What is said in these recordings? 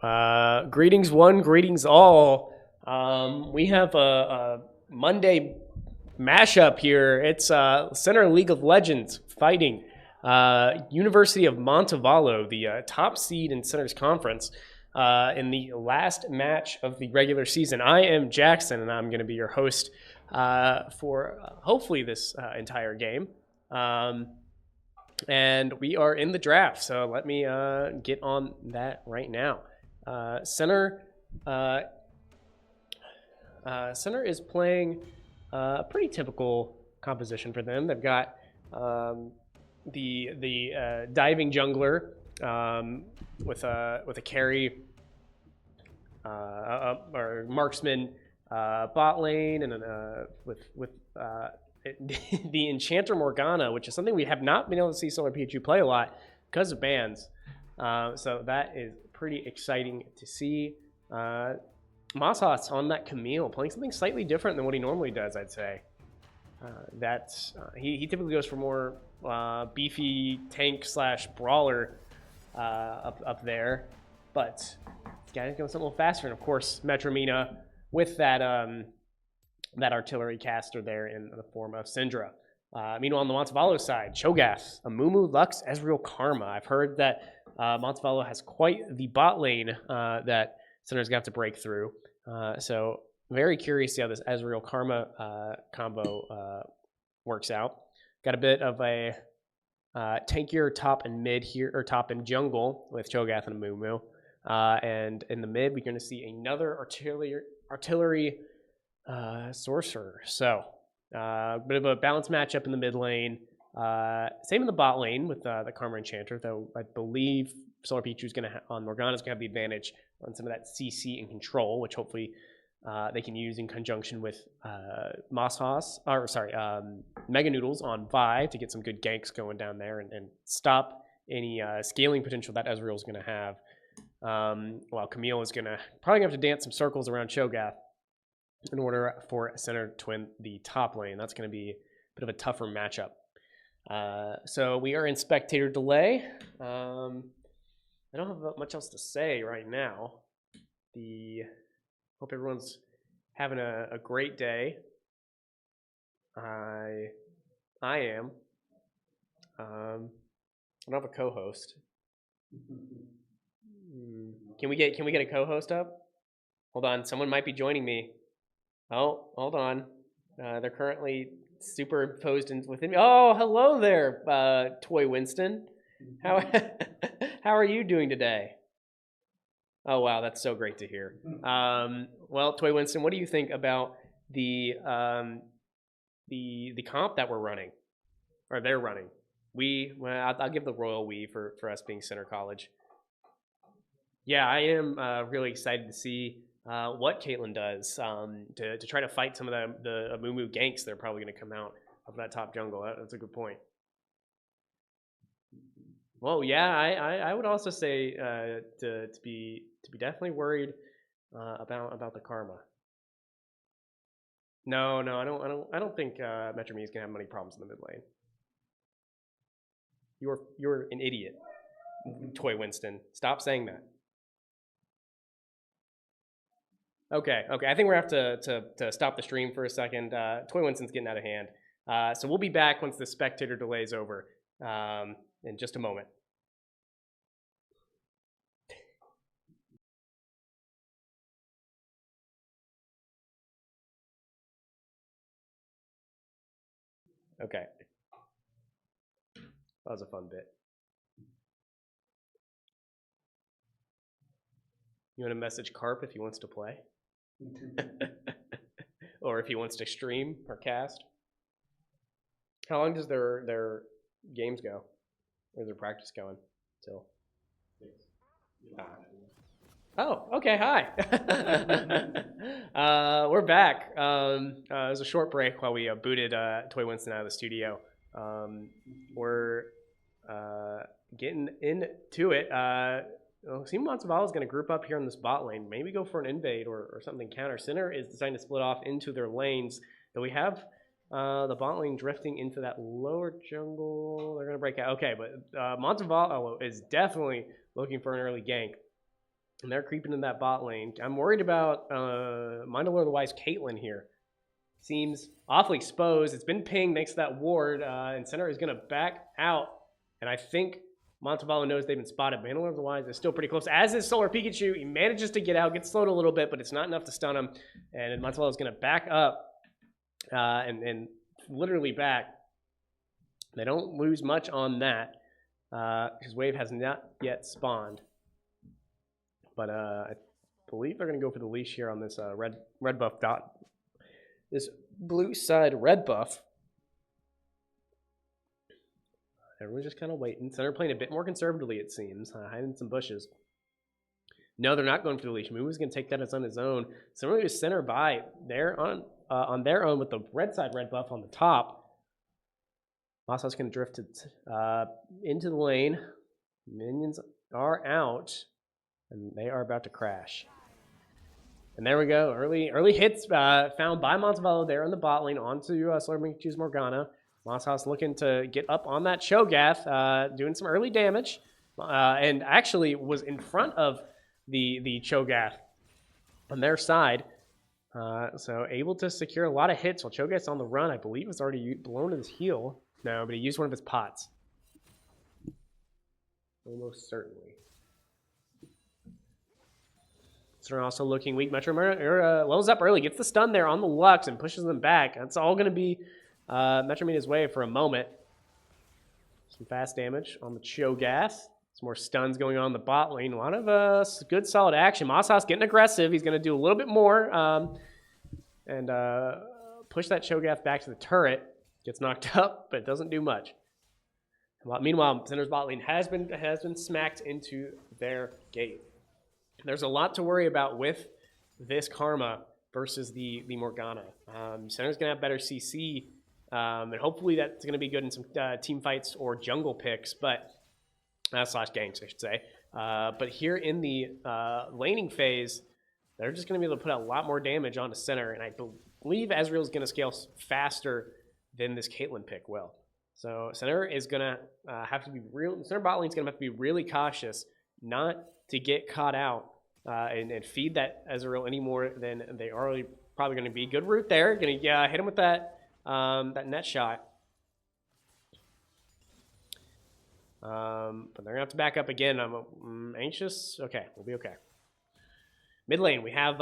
Greetings one, greetings all. We have a Monday mashup here. It's Center League of Legends fighting University of Montevallo, the top seed in Center's Conference, in the last match of the regular season. I am Jackson, and I'm going to be your host for hopefully this entire game. And we are in the draft, so let me get on that right now. Center is playing a pretty typical composition for them. They've got the diving jungler with a carry or marksman bot lane, and with the Enchanter Morgana, which is something we have not been able to see Solar Pichu play a lot because of bans. So that is pretty exciting to see. Masas on that Camille, playing something slightly different than what he normally does, I'd say. He typically goes for more beefy tank / brawler up there, but this guy's going something a little faster. And of course, Metromina with that artillery caster there in the form of Syndra. Meanwhile, on the Montevallo side, Cho'Gath, Amumu, Lux, Ezreal, Karma. I've heard that Montevallo has quite the bot lane that Center's got to break through. So very curious to see how this Ezreal Karma combo works out. Got a bit of a tankier top and mid here, or top and jungle with Cho'Gath and Amumu. And in the mid, we're going to see another artillery sorcerer. So bit of a balanced matchup in the mid lane. Same in the bot lane with the Karma Enchanter, though I believe Solar Pichu's going to on Morgana's going to have the advantage on some of that CC and control, which hopefully they can use in conjunction with Mega Noodles on Vi to get some good ganks going down there and stop any scaling potential that Ezreal's going to have. While Camille is probably have to dance some circles around Cho'Gath in order for Center to win the top lane. That's going to be a bit of a tougher matchup. So we are in spectator delay. I don't have much else to say right now. Hope everyone's having a great day. I am. I don't have a co-host. Can we get a co-host up? Hold on, someone might be joining me. Oh, hold on. They're currently superimposed within me. Oh, hello there, Toy Winston. How are you doing today? Oh wow, that's so great to hear. Well, Toy Winston, what do you think about the comp that we're running, or they're running? I'll give the royal we for us being Center College. Yeah, I am really excited to see what Caitlyn does to try to fight some of the Amumu ganks that are probably going to come out of that top jungle. That's a good point. Well, yeah, I would also say to be definitely worried about the Karma. No, I don't think Metromina is gonna have many problems in the mid lane. You're an idiot, Toy Winston. Stop saying that. Okay. I think we're gonna have to stop the stream for a second. Toy Winston's getting out of hand. So we'll be back once the spectator delay is over in just a moment. Okay. That was a fun bit. You want to message Carp if he wants to play? Or if he wants to stream or cast? How long does their games go? Or their practice going till? 6. Oh, okay, hi. We're back. It was a short break while we booted Toy Winston out of the studio. We're getting into it. Team Montevallo is going to group up here in this bot lane. Maybe go for an invade or something counter. Center is deciding to split off into their lanes. Though we have the bot lane drifting into that lower jungle. They're going to break out. Okay, but Montevallo is definitely looking for an early gank. And they're creeping in that bot lane. I'm worried about Montevallo otherwise Caitlyn here. Seems awfully exposed. It's been pinged thanks to that ward, and center is going to back out. And I think Montevallo knows they've been spotted. Mandalore otherwise is still pretty close. As is Solar Pikachu, he manages to get out, gets slowed a little bit, but it's not enough to stun him. And Montevallo is going to back up and literally back. They don't lose much on that because Wave has not yet spawned. But I believe they're going to go for the leash here on this red buff dot. This blue side red buff. Everyone's just kind of waiting. Center playing a bit more conservatively, it seems. Hiding some bushes. No, they're not going for the leash. Muumu's going to take that as on his own. Similarly to center by. They're on their own with the red side red buff on the top. Masa's going to drift into the lane. Minions are out. And they are about to crash. And there we go. Early hits found by Montevallo there in the bot lane onto Solar Pikachu's Morgana. Mosshouse looking to get up on that Cho'Gath, doing some early damage. And actually was in front of the Cho'Gath on their side. So able to secure a lot of hits while Cho'Gath's on the run. I believe it's already blown his heal. No, but he used one of his pots. Almost certainly. So they're also looking weak. Metro levels up early, gets the stun there on the Lux and pushes them back. That's all going to be Metro Mina's way for a moment. Some fast damage on the Cho'Gath. Some more stuns going on in the bot lane. A lot of good solid action. Mosshouse getting aggressive. He's going to do a little bit more and push that Cho'Gath back to the turret. Gets knocked up, but it doesn't do much. Meanwhile, Center's bot lane has been smacked into their gate. There's a lot to worry about with this Karma versus the Morgana. Center's going to have better CC, and hopefully that's going to be good in some team fights or jungle picks, but slash ganks, I should say. But here in the laning phase, they're just going to be able to put out a lot more damage onto Center, and I believe Ezreal is going to scale faster than this Caitlyn pick will. So Center is going to have to be Center bot lane is going to have to be really cautious not to get caught out and feed that Ezreal any more than they are already probably going to be. Good route there. Going to hit him with that that net shot. But they're going to have to back up again. I'm anxious. Okay, we'll be okay. Mid lane, we have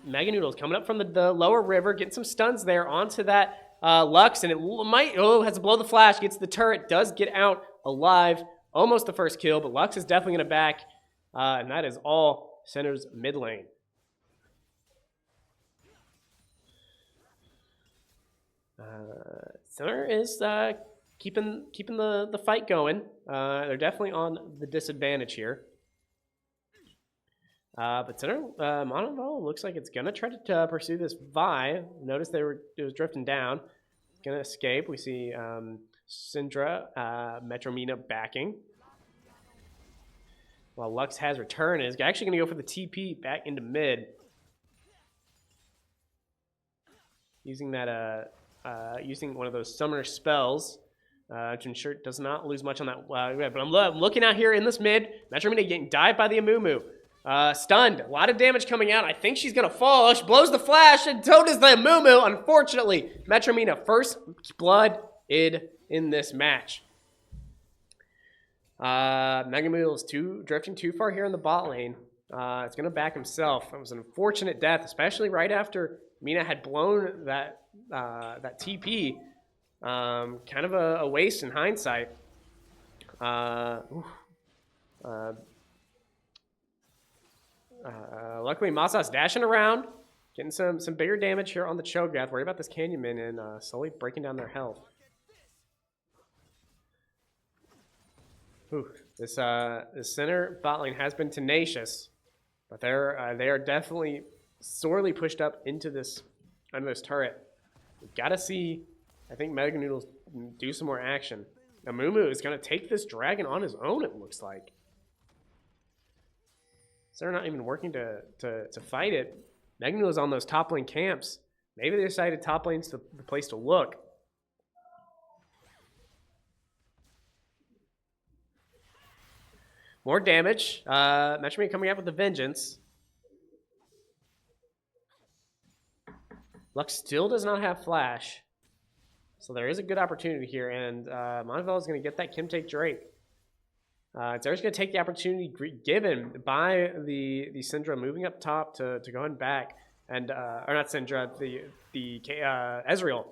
Mega Noodles coming up from the lower river, getting some stuns there onto that Lux, and it might, has to blow the flash, gets the turret, does get out alive. Almost the first kill, but Lux is definitely going to back. And that is all Center's mid lane. Center is keeping the fight going. They're definitely on the disadvantage here. But Center, Montevallo looks like it's going to try to pursue this Vi. Notice it was drifting down. It's going to escape. We see Syndra, Metro Mina backing. While Lux has returned, is actually going to go for the TP back into mid. Using that, using one of those summoner spells to ensure it does not lose much on that. But I'm looking out here in this mid. Metro Mina getting dived by the Amumu. Stunned. A lot of damage coming out. I think she's going to fall. She blows the flash, and so does the Amumu. Unfortunately, Metro Mina first blood in this match. Mega Noodle is drifting too far here in the bot lane. It's going to back himself. It was an unfortunate death, especially right after Mina had blown that TP. Kind of a waste in hindsight. Luckily, Masa's dashing around, getting some bigger damage here on the Cho'Gath. Worry about this Canyonman and slowly breaking down their health. This center bot lane has been tenacious, but they are definitely sorely pushed up into this turret. We've got to see, I think, Mega Noodles do some more action. Amumu is going to take this dragon on his own, it looks like. So they're not even working to fight it. Mega Noodles on those top lane camps. Maybe they decided top lane's the place to look. More damage. Metrometer coming out with a vengeance. Lux still does not have flash. So there is a good opportunity here, and Montevallo is going to get that Kim take Drake. It's always going to take the opportunity given by the Syndra moving up top to go and back, and or not Syndra, the Ezreal.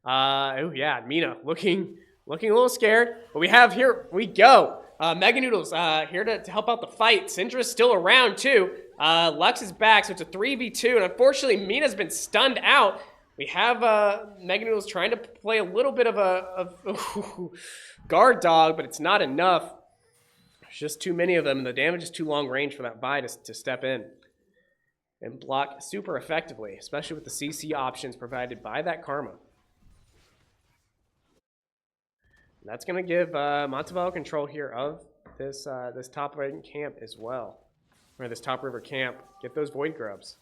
Oh yeah, Mina looking a little scared, but here we go. Mega Noodles here to help out the fight. Syndra's still around too. Lux is back, so it's a 3v2, and unfortunately Mina's been stunned out. We have Mega Noodles trying to play a little bit of a guard dog, but it's not enough. There's just too many of them, and the damage is too long range for that Vi to step in and block super effectively, especially with the CC options provided by that Karma. And that's going to give Montevallo control here of this top right camp as well, or this top river camp. Get those Void Grubs.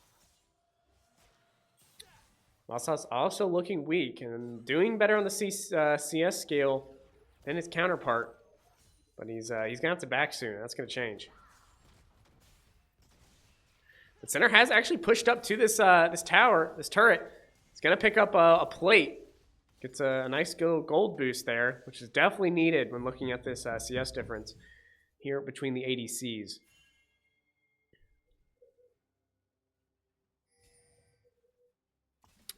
Masa's also looking weak and doing better on the CS scale than his counterpart. But he's going to have to back soon. That's going to change. The center has actually pushed up to this turret. It's going to pick up a plate. Gets a nice gold boost there, which is definitely needed when looking at this CS difference here between the ADCs.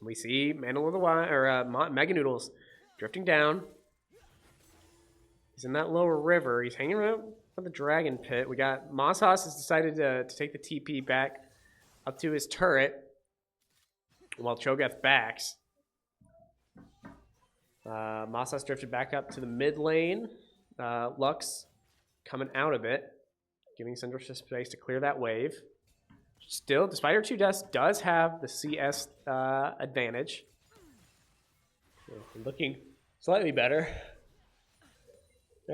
We see Mandel of the Mega Noodles drifting down. He's in that lower river. He's hanging around for the Dragon Pit. We got Mosshaus has decided to take the TP back up to his turret while Cho'Gath backs. Mosshaus drifted back up to the mid lane. Lux coming out of it, giving Syndra space to clear that wave. Still, despite her 2 deaths, does have the CS advantage. Looking slightly better.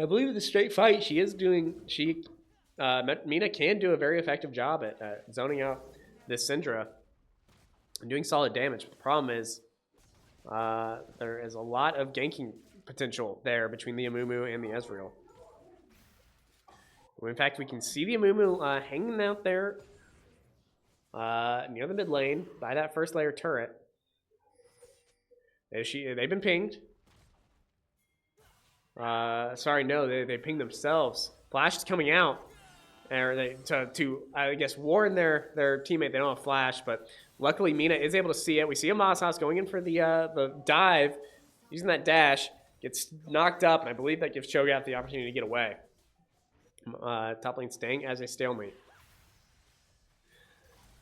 I believe in the straight fight, Mina can do a very effective job at zoning out this Syndra and doing solid damage. But the problem is there is a lot of ganking potential there between the Amumu and the Ezreal. In fact, we can see the Amumu hanging out there near the mid lane by that first layer turret. They've been pinged. Sorry, no, they pinged themselves. Flash is coming out, or to I guess warn their teammate they don't have flash, but luckily Mina is able to see it. We see a Mosshaus going in for the dive, using that dash, gets knocked up, and I believe that gives Cho'Gath the opportunity to get away. Top lane staying as a stalemate.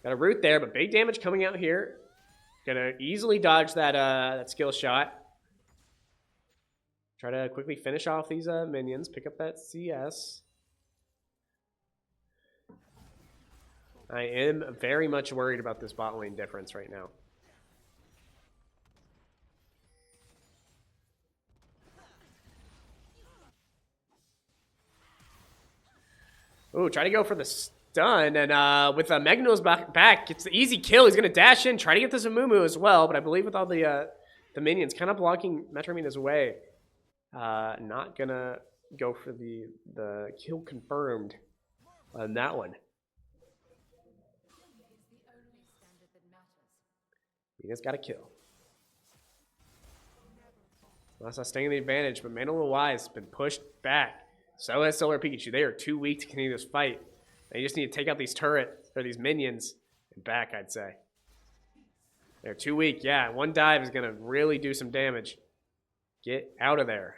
Got a root there, but big damage coming out here. Gonna easily dodge that skill shot. Try to quickly finish off these minions, pick up that CS. I am very much worried about this bot lane difference right now. Ooh, try to go for the stun, and with Mega Noodles back, gets the easy kill. He's going to dash in, try to get this Amumu as well, but I believe with all the minions kind of blocking Metromina's way, not going to go for the kill confirmed on that one. He just got a kill. Masa staying the advantage, but Mandalore Wise has been pushed back. So has Solar Pikachu. They are too weak to continue this fight. They just need to take out these turrets, or these minions, and back, I'd say. They're too weak. Yeah, one dive is going to really do some damage. Get out of there.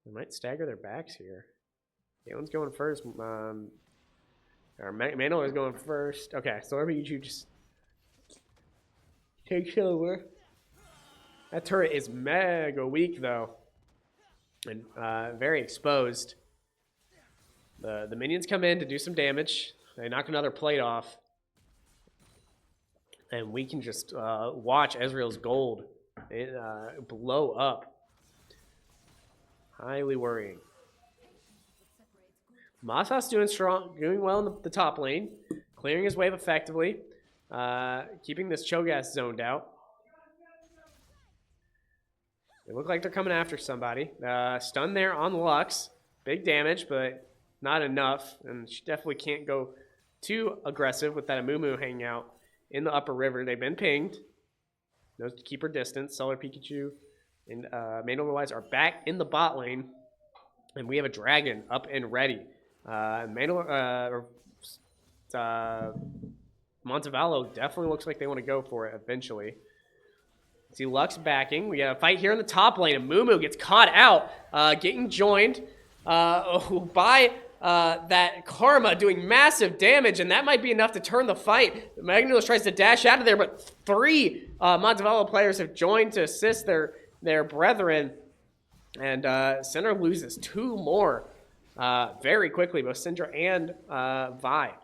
They might stagger their backs here. Galen's going first. Or Mandalore is going first. Okay, Solar Pikachu just takes over. That turret is mega weak, though. And very exposed. The minions come in to do some damage. They knock another plate off. And we can just watch Ezreal's gold blow up. Highly worrying. Mosshaus doing well in the top lane. Clearing his wave effectively. Keeping this Cho'Gath zoned out. They look like they're coming after somebody. Stun there on Lux. Big damage, but not enough. And she definitely can't go too aggressive with that Amumu hanging out in the upper river. They've been pinged. Knows to keep her distance. Solar Pikachu and Mandalorian are back in the bot lane. And we have a dragon up and ready. Montevallo definitely looks like they want to go for it eventually. See Lux backing. We got a fight here in the top lane. And Mumu gets caught out, getting joined by that Karma doing massive damage, and that might be enough to turn the fight. Magnulos tries to dash out of there, but 3 Montevallo players have joined to assist their brethren, and Center loses 2 more very quickly, both Syndra and Vi.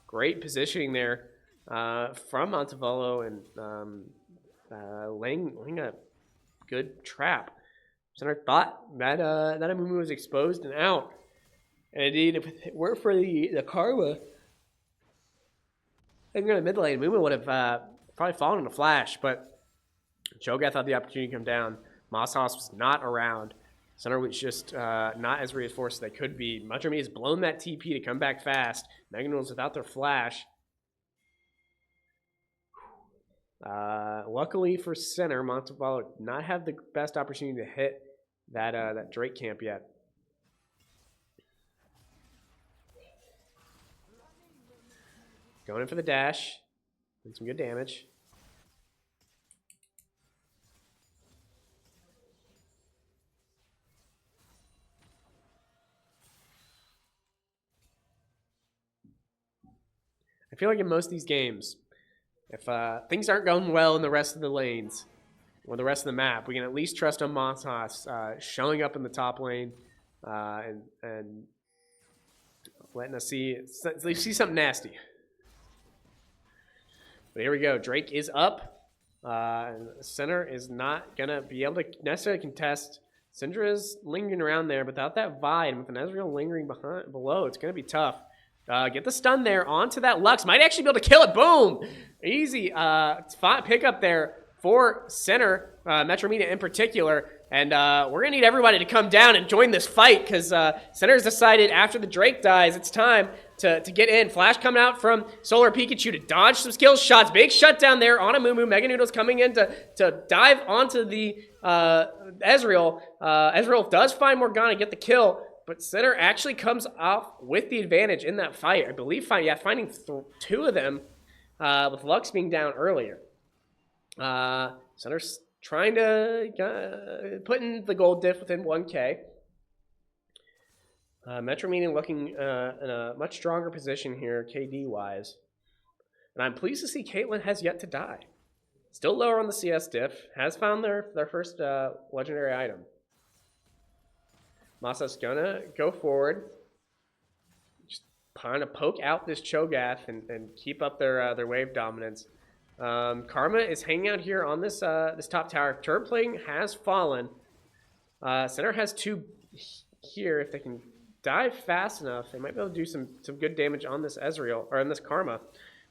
Great positioning there from Montevallo and laying a good trap. Center thought that Amumu was exposed and out. And indeed, if it weren't for the Karma, I think in the mid lane, Amumu would have probably fallen in a flash, but Cho'Gath had the opportunity to come down. Mosshaus was not around. Center was just not as reinforced as they could be. Matrami has blown that TP to come back fast. Magnuls without their flash. Luckily for Center, Montevallo did not have the best opportunity to hit that Drake camp yet. Going in for the dash. And some good damage. I feel like in most of these games, if things aren't going well in the rest of the lanes or the rest of the map, we can at least trust on Montas showing up in the top lane and letting us see something nasty. But here we go. Drake is up. Center is not going to be able to necessarily contest. Syndra is lingering around there, but without that Vi and with an Ezreal lingering below, it's going to be tough. Get the stun there onto that Lux. Might actually be able to kill it. Boom! Easy pick up there for Center, Metromina in particular. And we're going to need everybody to come down and join this fight because Center's decided after the Drake dies, it's time to get in. Flash coming out from Solar Pikachu to dodge some skill shots. Big shutdown there on Amumu. Mega Noodles coming in to dive onto the Ezreal. Ezreal does find Morgana, get the kill. But Center actually comes off with the advantage in that fight. I believe, finding 2 of them with Lux being down earlier. Center's trying to put in the gold diff within 1K. Metromina looking in a much stronger position here, KD-wise. And I'm pleased to see Caitlyn has yet to die. Still lower on the CS diff. Has found their first legendary item. Masa's gonna go forward, just kind of poke out this Cho'Gath and keep up their wave dominance. Karma is hanging out here on this this top tower. Turret playing has fallen. Center has 2 here. If they can dive fast enough, they might be able to do some good damage on this Ezreal or on this Karma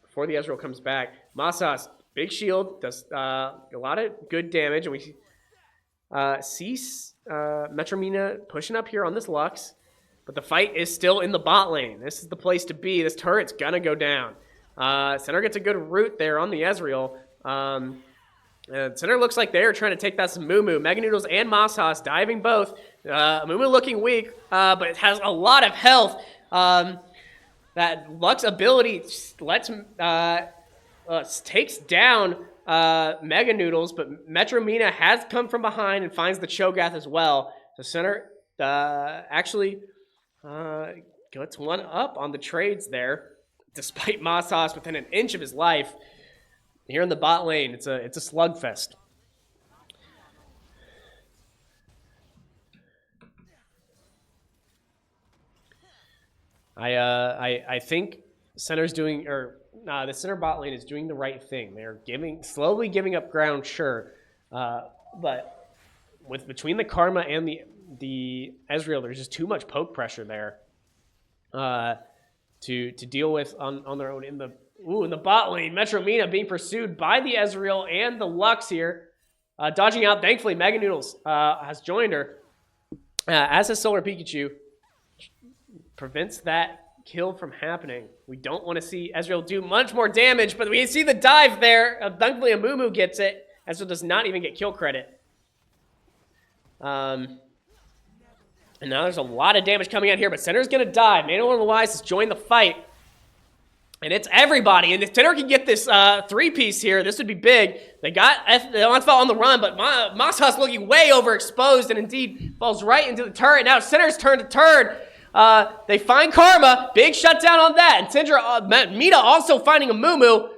before the Ezreal comes back. Masas, big shield, does a lot of good damage, and we see Metromina pushing up here on this Lux, but the fight is still in the bot lane. This is the place to be. This turret's gonna go down. Center gets a good root there on the Ezreal. Center looks like they're trying to take that some Mumu. Mega Noodles and Mosshaus diving both. Mumu looking weak, but it has a lot of health. That Lux ability takes down Mega Noodles, but Metromina has come from behind and finds the Cho'Gath as well. So Center actually gets one up on the trades there, despite Mosshaus within an inch of his life. Here in the bot lane, it's a slugfest. I think Center's doing, the Center bot lane is doing the right thing. They're slowly giving up ground, sure, but between the Karma and the Ezreal, there's just too much poke pressure there to deal with on their own. In the bot lane, Metromina being pursued by the Ezreal and the Lux here. Dodging out, thankfully, Mega Noodles has joined her. As has Solar Pikachu. Prevents that kill from happening. We don't want to see Ezreal do much more damage, but we see the dive there. Thankfully, a Moo gets it. Ezreal does not even get kill credit. And now there's a lot of damage coming out here, but Center's going to dive. Mana One of the Wise has joined the fight. And it's everybody. And if Center can get this three-piece here, this would be big. They got Montevallo on the run, but Mosshaus looking way overexposed and indeed falls right into the turret. Now Center's turn to turn. They find Karma. Big shutdown on that. And Syndra, Mina also finding a Moo.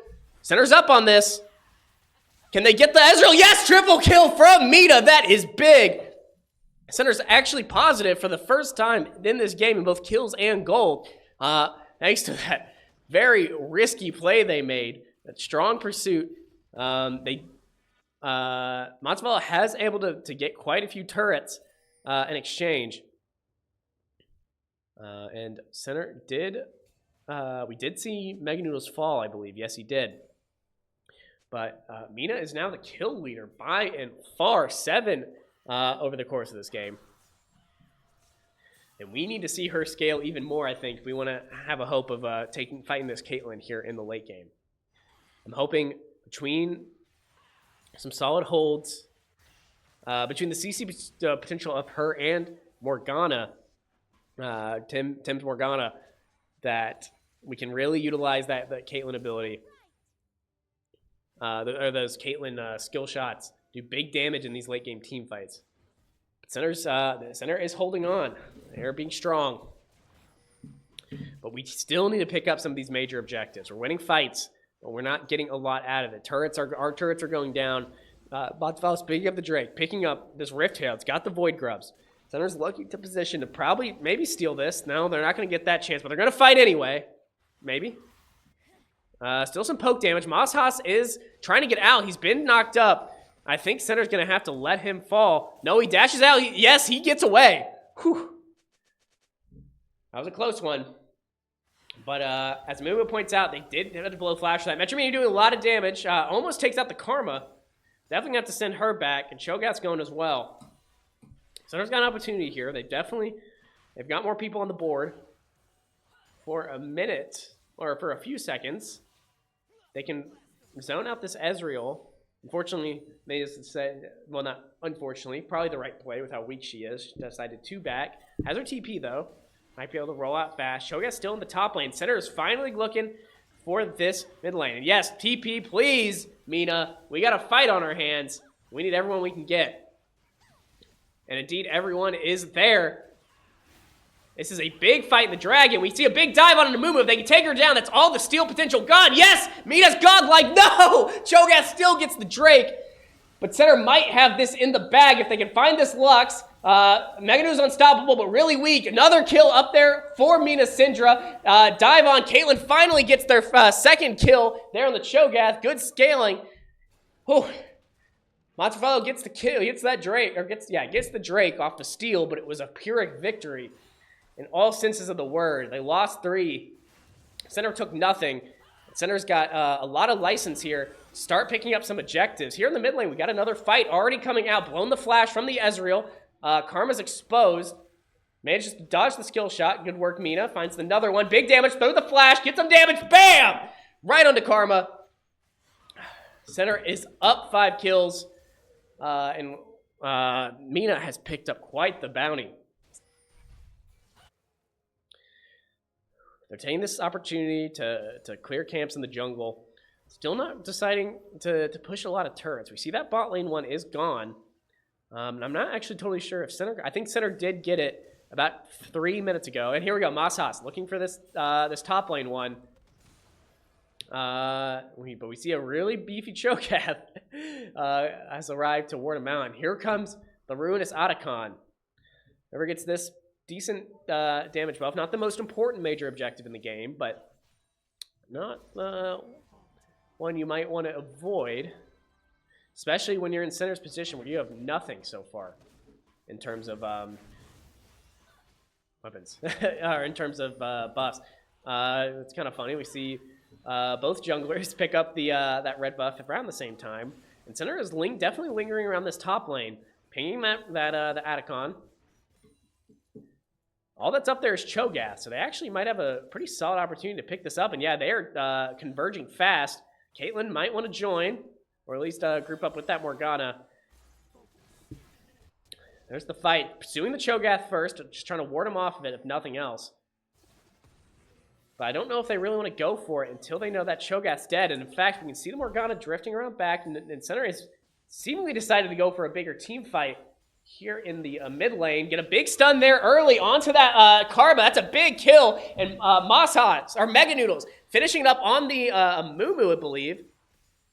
Center's up on this. Can they get the Ezreal? Yes, triple kill from Mina. That is big. Center's actually positive for the first time in this game in both kills and gold. Thanks to that very risky play they made. That strong pursuit. Montevallo has able to get quite a few turrets in exchange. And Center did, we did see Mega Noodles fall, I believe. Yes, he did. But Mina is now the kill leader by and far, 7 over the course of this game. And we need to see her scale even more, I think, if we want to have a hope of fighting this Caitlyn here in the late game. I'm hoping between some solid holds, between the CC potential of her and Morgana, Tim's Morgana, that we can really utilize that Caitlyn ability. Or those Caitlyn skill shots do big damage in these late game team fights. The center is holding on. They're being strong. But we still need to pick up some of these major objectives. We're winning fights, but we're not getting a lot out of it. Our turrets are going down. Montevallo's picking up the Drake, picking up this Rift Tail. It's got the Void Grubs. Center's looking to position to maybe steal this. No, they're not going to get that chance, but they're going to fight anyway. Maybe. Still some poke damage. Mosshaus is trying to get out. He's been knocked up. I think Center's going to have to let him fall. No, he dashes out. Yes, he gets away. Whew. That was a close one. But as Moo points out, they did have to blow flash for that. Metromedia doing a lot of damage. Almost takes out the Karma. Definitely have to send her back. And Cho'Gath's going as well. Center's got an opportunity here. They've got more people on the board. For a minute, or for a few seconds, they can zone out this Ezreal. Unfortunately, they just said, well, not unfortunately, probably the right play with how weak she is. She decided to back. Has her TP, though. Might be able to roll out fast. Cho'Gath's still in the top lane. Center is finally looking for this mid lane. And yes, TP, please, Mina. We got a fight on our hands. We need everyone we can get. And indeed, everyone is there. This is a big fight in the Dragon. We see a big dive on Amumu. If they can take her down, that's all the steal potential gone. Yes! Mina's godlike. No! Cho'Gath still gets the Drake. But Center might have this in the bag if they can find this Lux. Meganu's unstoppable, but really weak. Another kill up there for Mina Syndra. Dive on. Caitlyn finally gets their second kill there on the Cho'Gath. Good scaling. Whew. Montevallo gets the kill. Gets that Drake. Or gets the Drake off the steal, but it was a Pyrrhic victory. In all senses of the word. They lost 3. Center took nothing. Center's got a lot of license here. Start picking up some objectives. Here in the mid lane, we got another fight already coming out. Blown the flash from the Ezreal. Karma's exposed. Manages to dodge the skill shot. Good work, Mina. Finds another one. Big damage. Throw the flash. Get some damage. Bam! Right onto Karma. Center is up 5 kills. And Mina has picked up quite the bounty. They're taking this opportunity to clear camps in the jungle. Still not deciding to push a lot of turrets. We see that bot lane one is gone. And I'm not actually totally sure if Center... I think Center did get it about 3 minutes ago. And here we go, Mosshaus looking for this this top lane one. But we see a really beefy Cho'Gath has arrived to ward him out. And here comes the Ruinous Otacon. Whoever gets this decent damage buff. Not the most important major objective in the game, but not one you might want to avoid, especially when you're in Center's position where you have nothing so far in terms of weapons, or in terms of buffs. It's kind of funny. We see both junglers pick up the that red buff around the same time. And Center is definitely lingering around this top lane, pinging the Atacon. All that's up there is Cho'Gath, so they actually might have a pretty solid opportunity to pick this up. And yeah, they are converging fast. Caitlyn might want to join, or at least group up with that Morgana. There's the fight. Pursuing the Cho'Gath first, just trying to ward him off of it, if nothing else. But I don't know if they really want to go for it until they know that Cho'Gath's dead. And in fact, we can see the Morgana drifting around back, and Center has seemingly decided to go for a bigger team fight here in the mid lane. Get a big stun there early onto that Karma. That's a big kill. And Mosshots, or Mega Noodles, finishing it up on the Mumu, I believe.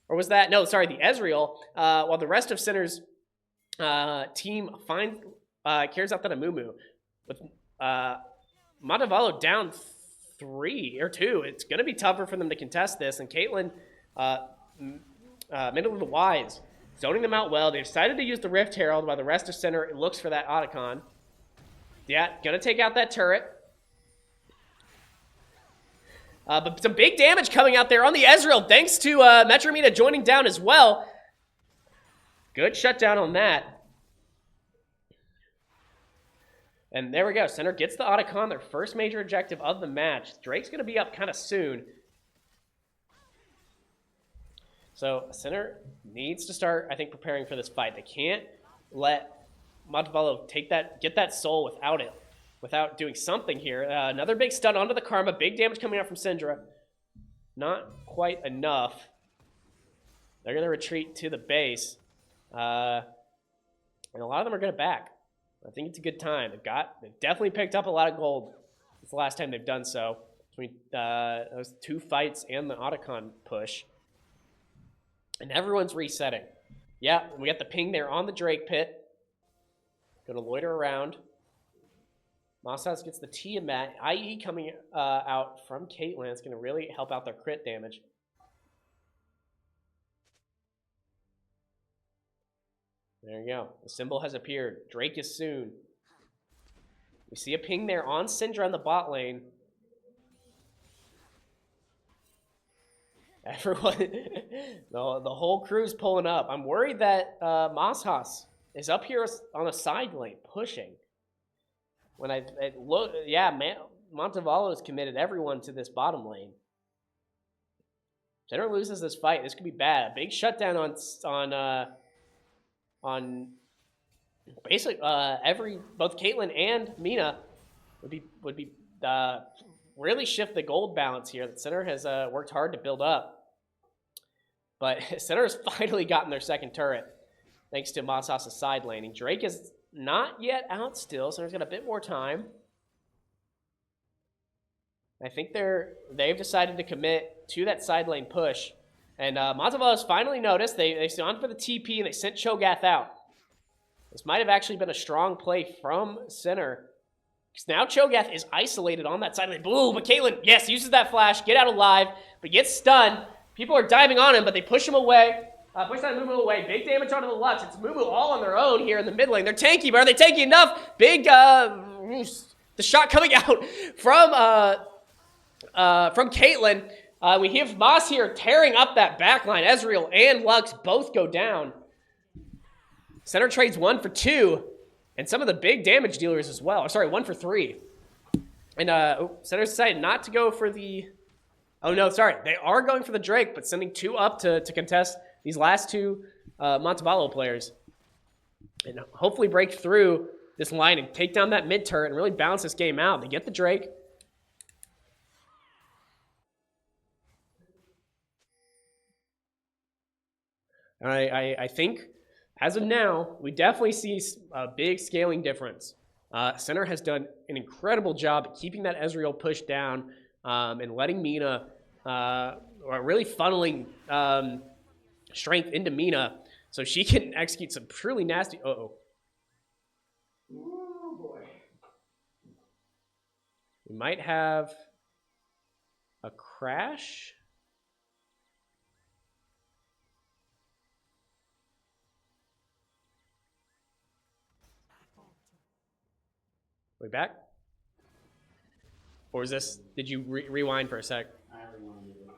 Or was that? No, sorry, the Ezreal. While the rest of Center's team carries out that Amumu. With Montevallo down 3 or 2, it's going to be tougher for them to contest this. And Caitlyn, middle of the wise, zoning them out well. They decided to use the Rift Herald while the rest of Center looks for that Otacon. Yeah, going to take out that turret. But some big damage coming out there on the Ezreal, thanks to Metromina joining down as well. Good shutdown on that. And there we go. Center gets the Otacon, their first major objective of the match. Drake's going to be up kind of soon. So Center needs to start, I think, preparing for this fight. They can't let Montevallo get that soul without doing something here. Another big stun onto the Karma. Big damage coming out from Syndra. Not quite enough. They're going to retreat to the base. And a lot of them are going to back. I think it's a good time. They've definitely picked up a lot of gold. It's the last time they've done so. Between those 2 fights and the Otacon push. And everyone's resetting. Yeah, we got the ping there on the Drake pit. Going to loiter around. Mosshouse gets the Tiamat. IE coming out from Caitlyn. It's going to really help out their crit damage. There you go. The symbol has appeared. Drake is soon. We see a ping there on Syndra on the bot lane. Everyone, the whole crew's pulling up. I'm worried that Mosshouse is up here on a side lane pushing. When I look, yeah, Montevallo has committed everyone to this bottom lane. Center loses this fight. This could be bad. A big shutdown on basically both Caitlyn and Mina would be really shift the gold balance here that Center has worked hard to build up. But Center has finally gotten their second turret thanks to Mosshouse' side laning. Drake is not yet out still, so Center's got a bit more time. I think they've decided to commit to that side lane push. And Montevallo's finally noticed. They've gone for the TP and they sent Cho'Gath out. This might have actually been a strong play from Center. Because now Cho'Gath is isolated on that side lane. Boom, but Caitlyn, yes, uses that flash, get out alive, but gets stunned. People are diving on him, but they push him away. Push that Mumu away. Big damage onto the Lux. It's Mumu all on their own here in the mid lane. They're tanky, but are they tanky enough? Big, the shot coming out from Caitlyn. We have Moss here tearing up that backline. Ezreal and Lux both go down. Center trades 1 for 2. And some of the big damage dealers as well. Sorry, 1 for 3. And Center's decided not to go for the... Oh, no, sorry. They are going for the Drake, but sending 2 up to contest these last 2 Montevallo players. And hopefully break through this line and take down that mid turret and really balance this game out. They get the Drake. And I think, as of now, we definitely see a big scaling difference. Center has done an incredible job at keeping that Ezreal push down and letting Mina, really funneling strength into Mina so she can execute some truly nasty... Oh, boy. We might have a crash. We back? Or is this... Did you rewind for a sec? I rewinded it.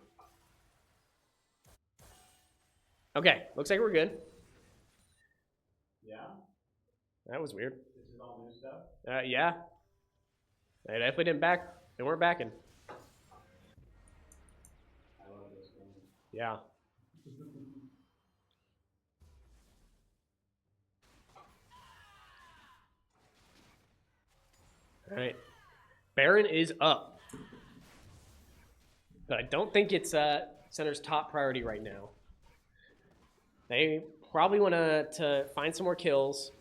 Okay, looks like we're good. Yeah, That was weird. this is all new stuff. Yeah. They definitely didn't back. They weren't backing. I love this game. Yeah. All right. Baron is up. But I don't think it's Center's top priority right now. They probably want to find some more kills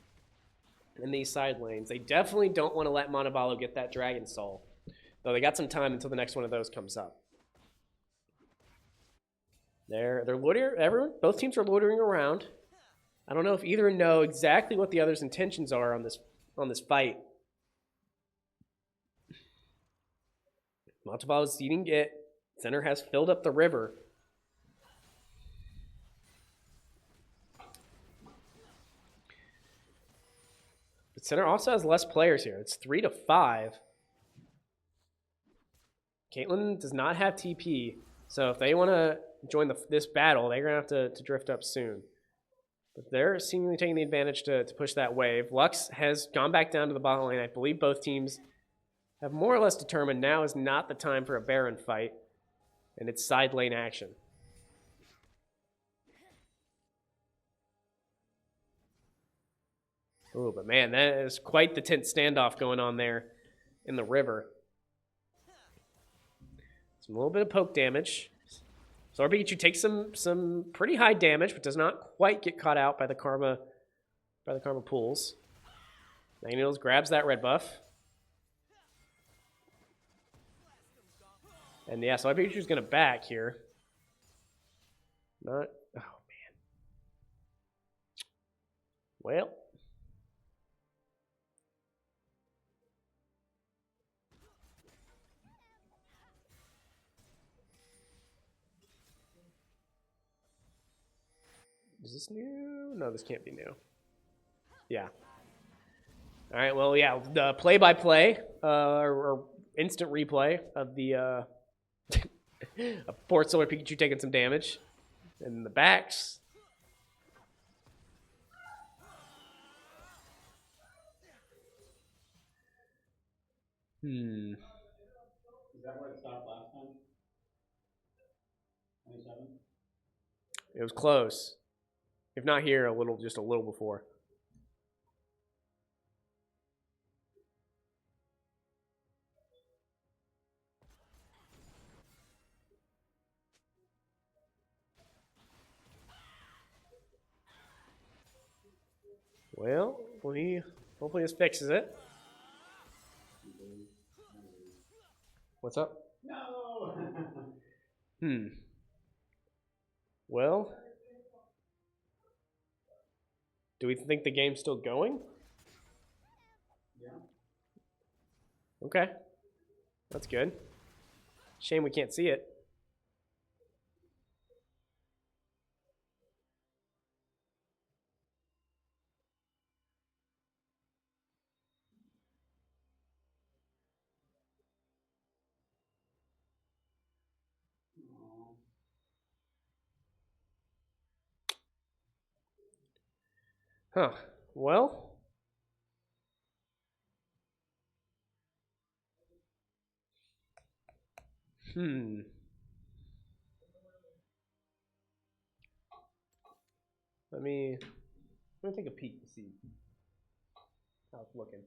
in these side lanes. They definitely don't want to let Montevallo get that Dragon Soul. Though they got some time until the next one of those comes up. They're loitering. Both teams are loitering around. I don't know if either know exactly what the other's intentions are on this fight. Montevallo's eating it. Center has filled up the river. But Center also has less players here. It's 3-5. Caitlyn does not have TP, so if they want to join this battle, they're going to have to drift up soon. But they're seemingly taking the advantage to push that wave. Lux has gone back down to the bottom lane. I believe both teams have more or less determined now is not the time for a Baron fight, and it's side lane action. Oh, but man, that is quite the tense standoff going on there in the river. Some little bit of poke damage. So Pikachu takes some pretty high damage, but does not quite get caught out by the Karma pools. Magnetos grabs that red buff. And yeah, so Pikachu's gonna back here. Not oh man. Well. Is this new? No, this can't be new. Yeah. All right. Well, yeah. The play-by-play or instant replay of the Port Solar Pikachu taking some damage, and the backs. Is that where it stopped last time? 27? It was close. If not here, just a little before. Well, hopefully this fixes it. What's up? No! Well, do we think the game's still going? Yeah. Okay. That's good. Shame we can't see it. Huh. Well. Let me take a peek to see how it's looking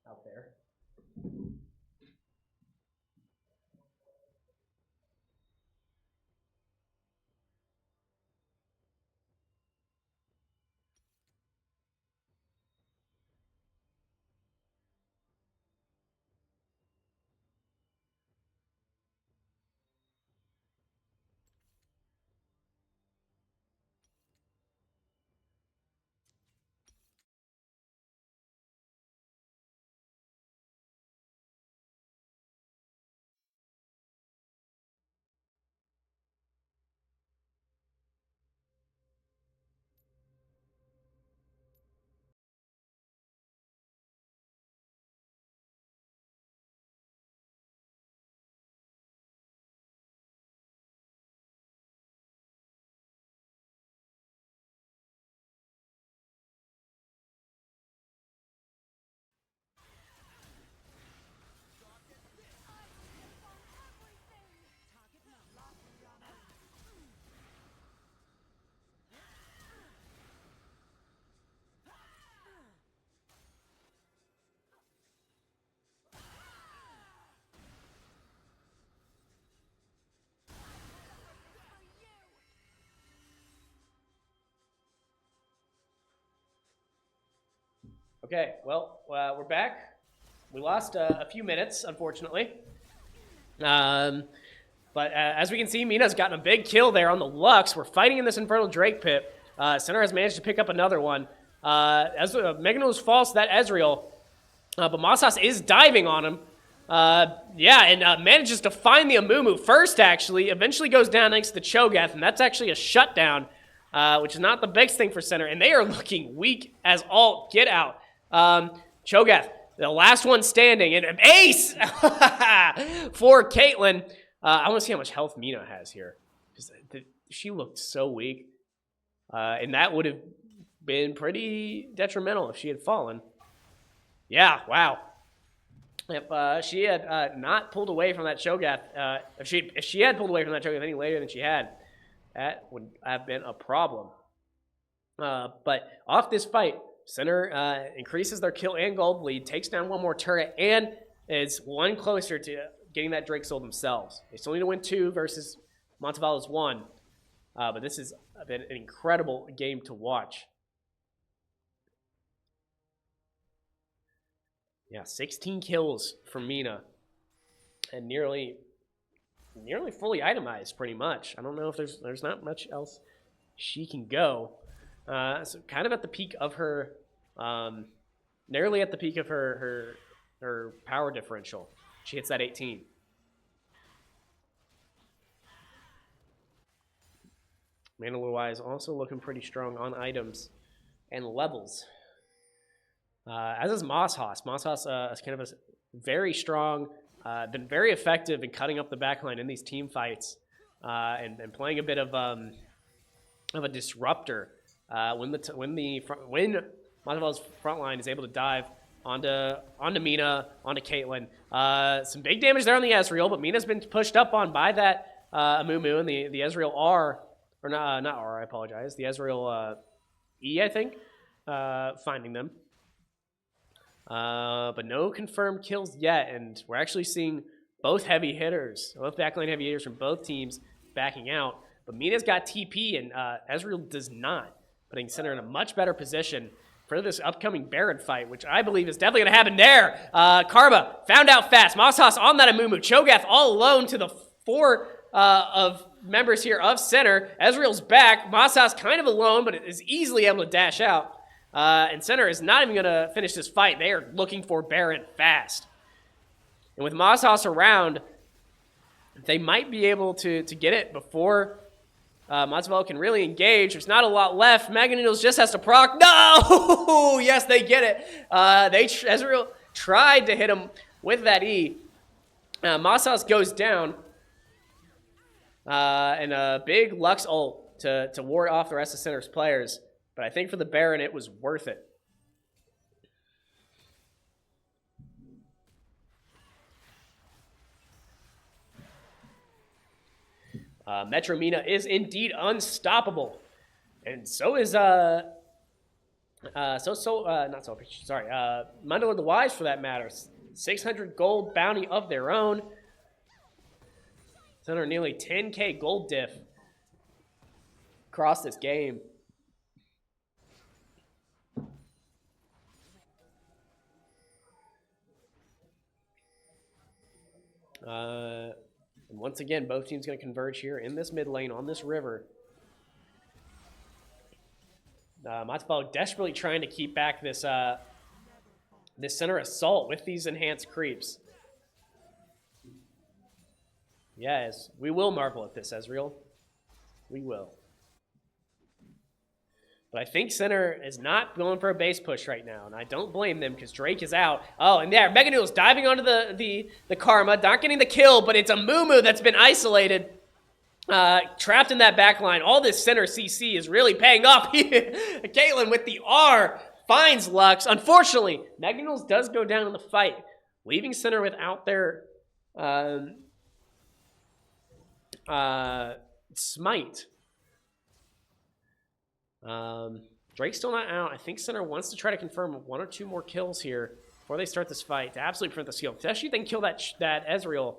out there. Okay, well, we're back. We lost a few minutes, unfortunately. But as we can see, Mina's gotten a big kill there on the Lux. We're fighting in this Infernal Drake pit. Center has managed to pick up another one. As Meganose falls to that Ezreal, but Masas is diving on him. And manages to find the Amumu first, actually. Eventually goes down next to the Cho'Gath, and that's actually a shutdown, which is not the biggest thing for Center. And they are looking weak as all get out. Cho'Gath, the last one standing, and an ace for Caitlyn. I want to see how much health Mina has here, because she looked so weak, and that would have been pretty detrimental if she had fallen. Yeah, wow. If she had not pulled away from that Cho'Gath, if she had pulled away from that Cho'Gath any later than she had, that would have been a problem. But off this fight, Center increases their kill and gold lead, takes down one more turret, and is one closer to getting that Drake sold themselves. They still need to win 2 versus Montevallo's 1. But this has been an incredible game to watch. Yeah, 16 kills from Mina. And nearly fully itemized, pretty much. I don't know if there's not much else she can go. So kind of at the peak of her, nearly at the peak of her power differential. She hits that 18. Mandalore-wise, also looking pretty strong on items and levels. As is Mosshaus. Mosshaus is kind of a very strong, been very effective in cutting up the backline in these team fights, and playing a bit of a disruptor. When Montevallo's front line is able to dive onto Mina, onto Caitlyn. Some big damage there on the Ezreal, but Mina's been pushed up on by that Amumu, and the Ezreal R, or not R, I apologize, the Ezreal E, I think, finding them. But no confirmed kills yet, and we're actually seeing both heavy hitters, both backline heavy hitters from both teams backing out. But Mina's got TP, and Ezreal does not, putting Center in a much better position for this upcoming Baron fight, which I believe is definitely going to happen there. Karma found out fast. Mosshaus on that Amumu. Cho'Gath all alone to the 4 of members here of Center. Ezreal's back. Mosshaus kind of alone, but is easily able to dash out. And Center is not even going to finish this fight. They are looking for Baron fast. And with Mosshaus around, they might be able to get it before Montevallo can really engage. There's not a lot left. Magnetos just has to proc. No! Yes, they get it. Ezreal tried to hit him with that E. Mosshaus goes down. And a big Lux ult to ward off the rest of Center's players. But I think for the Baron, it was worth it. Metro Mina is indeed unstoppable. And so is, Mandalore the Wise for that matter. 600 gold bounty of their own. Center nearly 10k gold diff across this game. And once again, both teams going to converge here in this mid lane on this river. Montevallo desperately trying to keep back this this Center assault with these enhanced creeps. Yes, we will marvel at this, Ezreal. We will. But I think Center is not going for a base push right now, and I don't blame them because Drake is out. Oh, and there, Mega Noodle's diving onto the Karma, not getting the kill, but it's a Mumu that's been isolated, trapped in that back line. All this Center CC is really paying off. Caitlyn with the R finds Lux. Unfortunately, Mega Noodles does go down in the fight, leaving Center without their smite. Drake's still not out. I think Center wants to try to confirm 1 or 2 more kills here before they start this fight to absolutely prevent the steal. Especially if they can kill that Ezreal,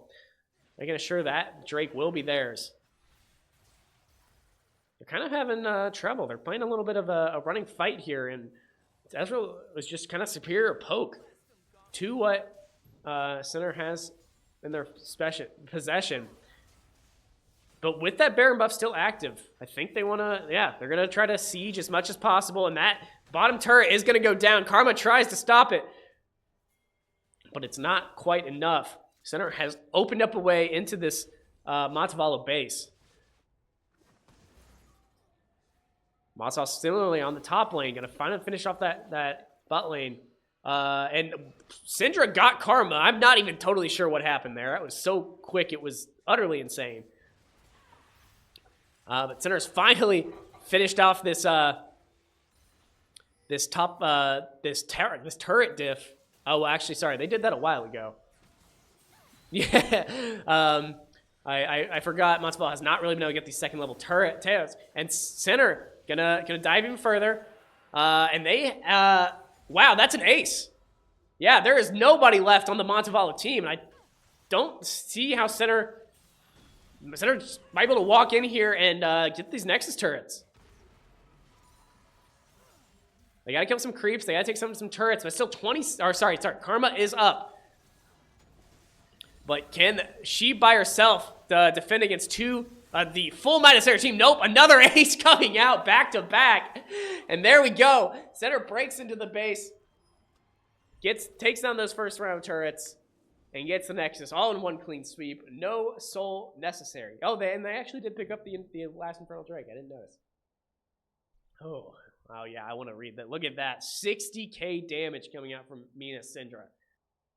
they can assure that Drake will be theirs. They're kind of having trouble. They're playing a little bit of a running fight here, and Ezreal was just kind of superior poke to what Center has in their special possession. But with that Baron buff still active, I think they want to, they're going to try to siege as much as possible. And that bottom turret is going to go down. Karma tries to stop it, but it's not quite enough. Center has opened up a way into this Montevallo base. Montevallo similarly on the top lane, going to finally finish off that bot lane. And Syndra got Karma. I'm not even totally sure what happened there. That was so quick, it was utterly insane. But Center's finally finished off this this turret diff. Oh, actually, sorry, they did that a while ago. Yeah, I forgot. Montevallo has not really been able to get these second level turret tails, and Center gonna dive even further. And they wow, that's an ace. Yeah, there is nobody left on the Montevallo team, and I don't see how Center might be able to walk in here and get these Nexus turrets. They gotta kill some creeps. They gotta take some turrets, but still 20. Or sorry, Karma is up. But can she by herself defend against the full Midas Center team? Nope, another ace coming out back to back, and there we go. Center breaks into the base, takes down those first round turrets, and gets the Nexus all in one clean sweep. No soul necessary. Oh, they actually did pick up the last Infernal Drake. I didn't notice. Oh yeah, I want to read that. Look at that, 60k damage coming out from Mina Syndra.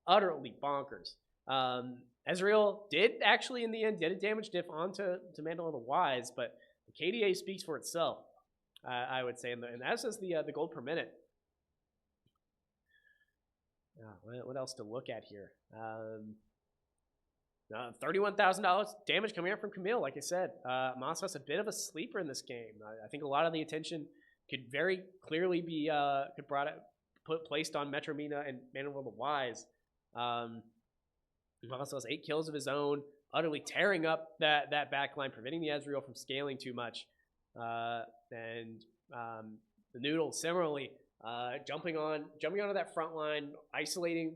Utterly bonkers. Ezreal did actually in the end get a damage diff onto Montevallo the Wise, but the KDA speaks for itself, I would say, and as does the gold per minute. What else to look at here? $31,000 damage coming out from Camille. Like I said, Montevallo's a bit of a sleeper in this game. I think a lot of the attention could very clearly be placed on Metro Mina and Montevallo the Wise. Montevallo has 8 kills of his own, utterly tearing up that backline, preventing the Ezreal from scaling too much. And the Noodle similarly jumping onto that front line, isolating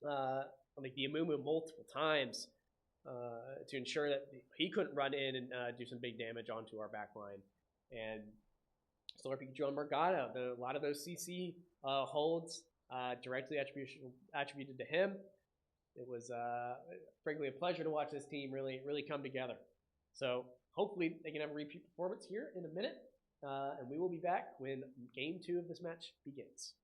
the Amumu multiple times to ensure that he couldn't run in and do some big damage onto our backline. And Solar Pikachu on Morgana, a lot of those CC holds directly attributed to him. It was frankly a pleasure to watch this team really come together. So hopefully they can have a repeat performance here in a minute, and we will be back when Game 2 of this match begins.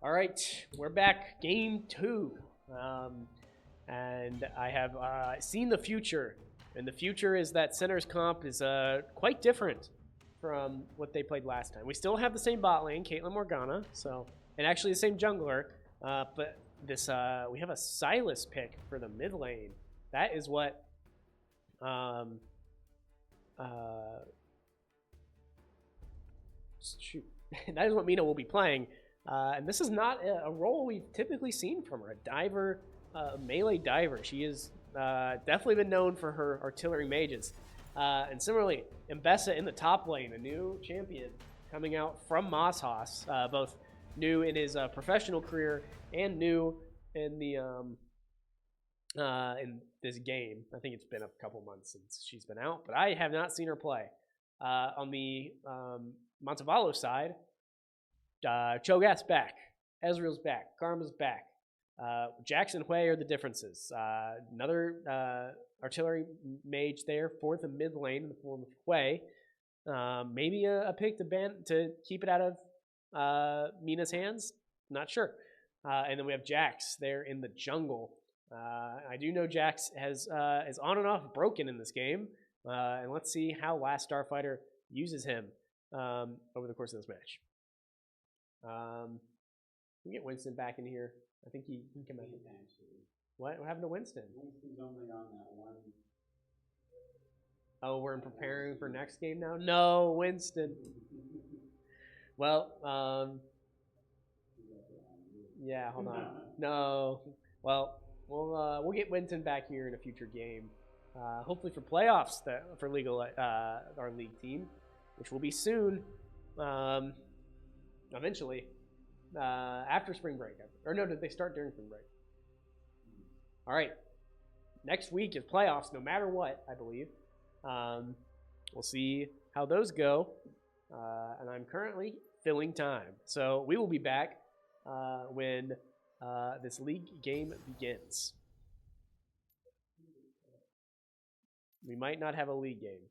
All right, we're back. Game 2. And I have seen the future. And the future is that Center's comp is quite different from what they played last time. We still have the same bot lane, Caitlyn Morgana, and actually the same jungler, but this we have a Sylas pick for the mid lane. That is what shoot. That is what Mina will be playing. And this is not a role we've typically seen from her. A diver, melee diver. She has definitely been known for her artillery mages. And similarly, Mbessa in the top lane, a new champion coming out from Mosshaus, both new in his professional career and new in the in this game. I think it's been a couple months since she's been out, but I have not seen her play. On the Montevallo side, Cho'Gath's back, Ezreal's back, Karma's back. Jackson Hui are the differences. Another artillery mage there for the mid lane in the form of Hui. Maybe a pick to keep it out of Mina's hands. Not sure. And then we have Jax there in the jungle. I do know Jax is on and off broken in this game. And let's see how Last Starfighter uses him over the course of this match. We can get Winston back in here. I think he can come out. What happened to Winston? Winston's only on that one. Oh, we're preparing for next game now? No, Winston. Well, yeah, hold on. No. Well, we'll get Winston back here in a future game. Hopefully for playoffs for our league team, which will be soon. Eventually. After spring break. Or no, did they start during spring break? All right. Next week is playoffs, no matter what, I believe. We'll see how those go. And I'm currently filling time. So we will be back when this league game begins. We might not have a league game.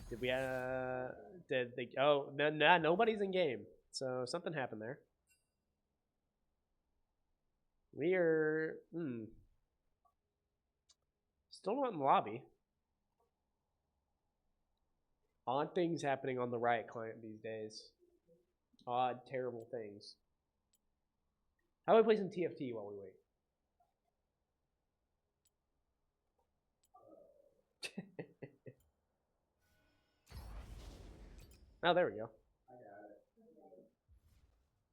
Did we did they nobody's in game. So something happened there. We are still not in the lobby. Odd things happening on the Riot client these days. Odd, terrible things. How about we play some TFT while we wait? Oh, there we go. I got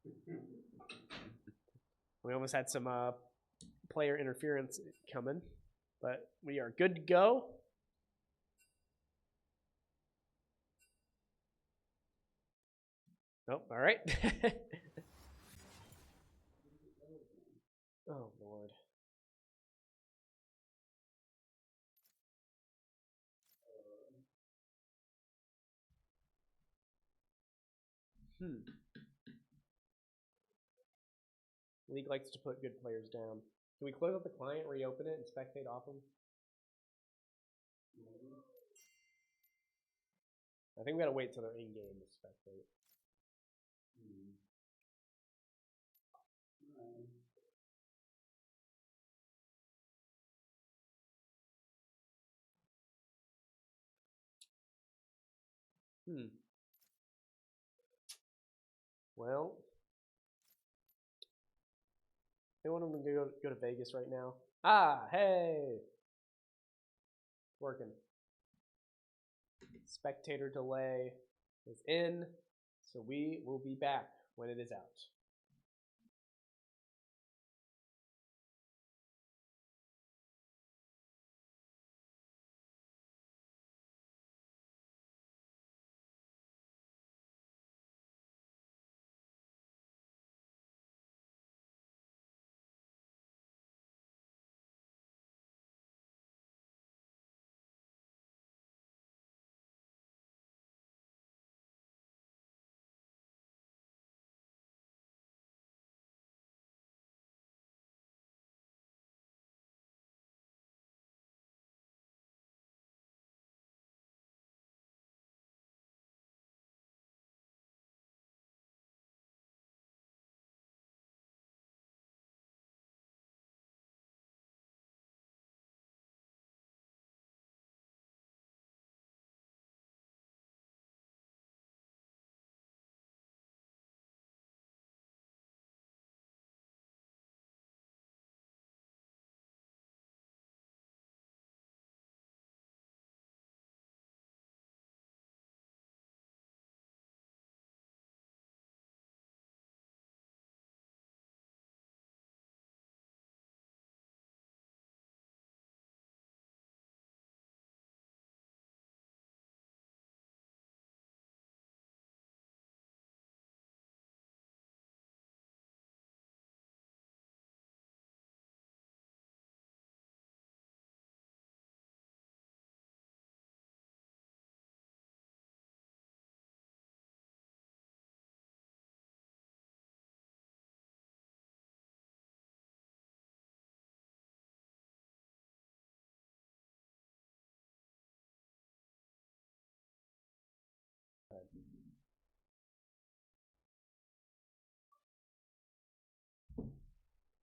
it. We almost had some player interference coming, but we are good to go. Oh, all right. Oh, Lord. League likes to put good players down. Can we close up the client, reopen it, and spectate off them? I think we gotta wait till they're in game to spectate. Well, I want them to go to Vegas right now. Ah, hey! Working. Spectator delay is in, so we will be back when it is out.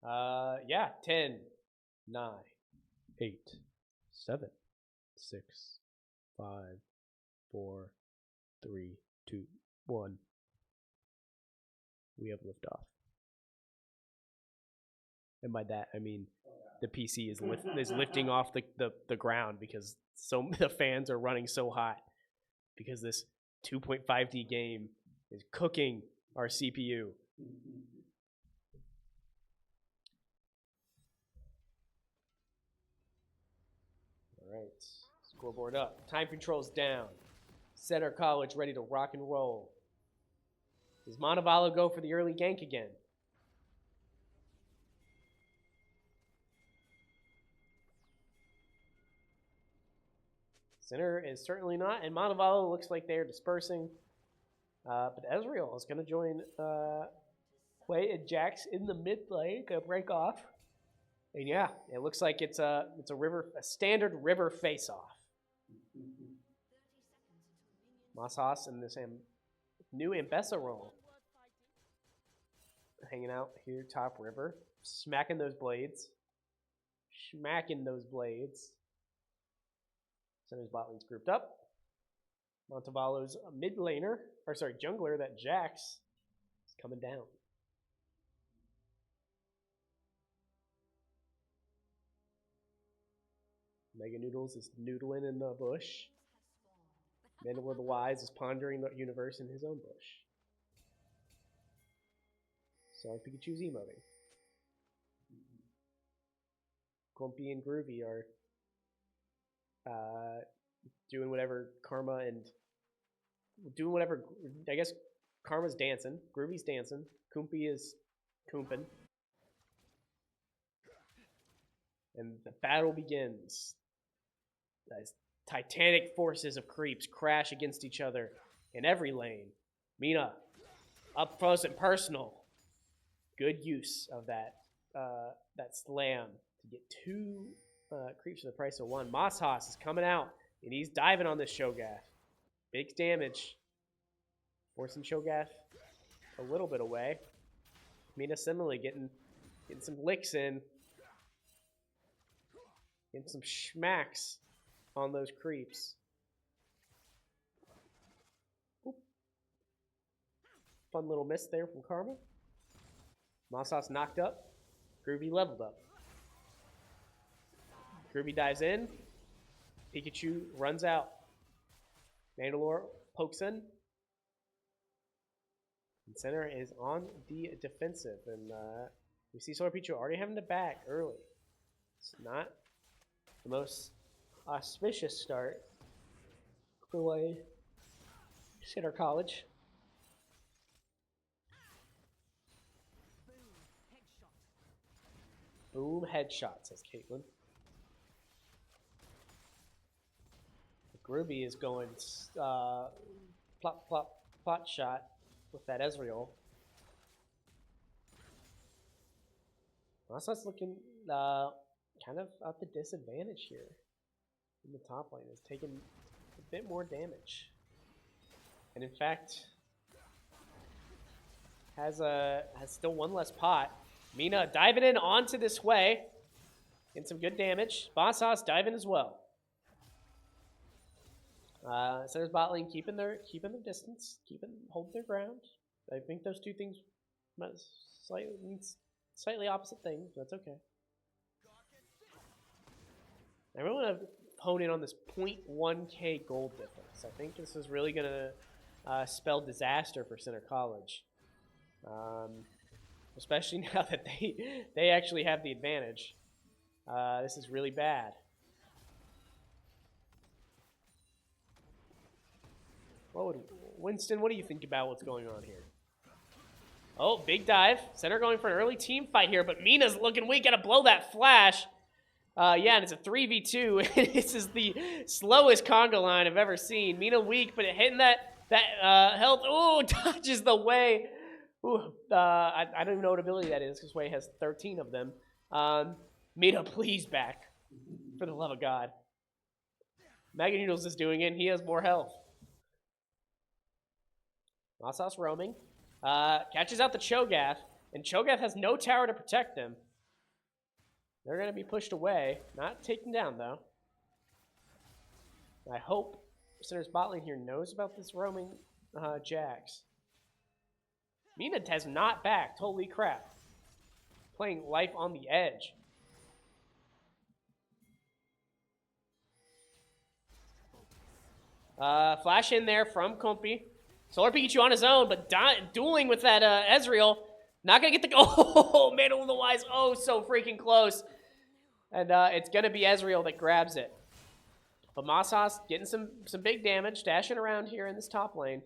Yeah, 10, 9, 8, 7, 6, 5, 4, 3, 2, 1. We have liftoff. And by that, I mean the PC is lifting off the ground because the fans are running so hot because this 2.5D game is cooking our CPU. All right, scoreboard up. Time control's down. Center College ready to rock and roll. Does Montevallo go for the early gank again? Center is certainly not, and Montevallo looks like they're dispersing. But Ezreal is going to join Quay and Jax in the mid lane, going to break off. And yeah, it looks like it's a standard river face-off. Masas in this new Ambessa role. Hanging out here top river, smacking those blades. Center's bot lane's grouped up. Montevallo's mid laner, jungler, that Jax, is coming down. Mega Noodles is noodling in the bush. Mandalore the Wise is pondering the universe in his own bush. So Pikachu's emoting. Clumpy and Groovy are doing whatever Karma and doing whatever. I guess Karma's dancing, Groovy's dancing, Kumpy is Kumpin, and the battle begins. As titanic forces of creeps crash against each other in every lane. Mina, up close and personal. Good use of that slam to get two creeps for the price of one. Masas is coming out, and he's diving on this Shogath. Big damage. Forcing Shogath a little bit away. Mina similarly getting some licks in. Getting some schmacks on those creeps. Oop. Fun little miss there from Karma. Masas knocked up. Groovy leveled up. Groovy dives in. Pikachu runs out. Mandalore pokes in. And Center is on the defensive. And we see Solar Pikachu already having to back early. It's not the most auspicious start for Center College. Boom headshot, says Caitlin. Groovy is going plop, plop, pot shot with that Ezreal. Masa's looking kind of at the disadvantage here in the top lane. Is taking a bit more damage, and in fact has still one less pot. Mina diving in onto this way, getting some good damage. Masas diving as well. Center's bot lane keeping their distance, holding their ground. I think those two things slightly opposite things. That's okay. I really want to hone in on this 0.1k gold difference. I think this is really going to spell disaster for Center College, especially now that they actually have the advantage. This is really bad. Winston, what do you think about what's going on here? Oh, big dive. Center going for an early team fight here, but Mina's looking weak. Got to blow that flash. Yeah, and it's a 3v2. This is the slowest conga line I've ever seen. Mina weak, but hitting that health. Ooh, dodges the way. Ooh, I don't even know what ability that is because Way has 13 of them. Mina, please back. For the love of God. Mega Noodles is doing it, and he has more health. Masas roaming. Catches out the Cho'Gath, and Cho'Gath has no tower to protect him. They're going to be pushed away. Not taken down, though. I hope Center's bot lane here knows about this roaming Jax. Mina has not backed. Holy crap. Playing life on the edge. Flash in there from Compi. Solar Pikachu on his own, but dueling with that Ezreal. Not going to get the... Oh, man, otherwise, oh, so freaking close. And it's going to be Ezreal that grabs it. But Masas getting some big damage, dashing around here in this top lane.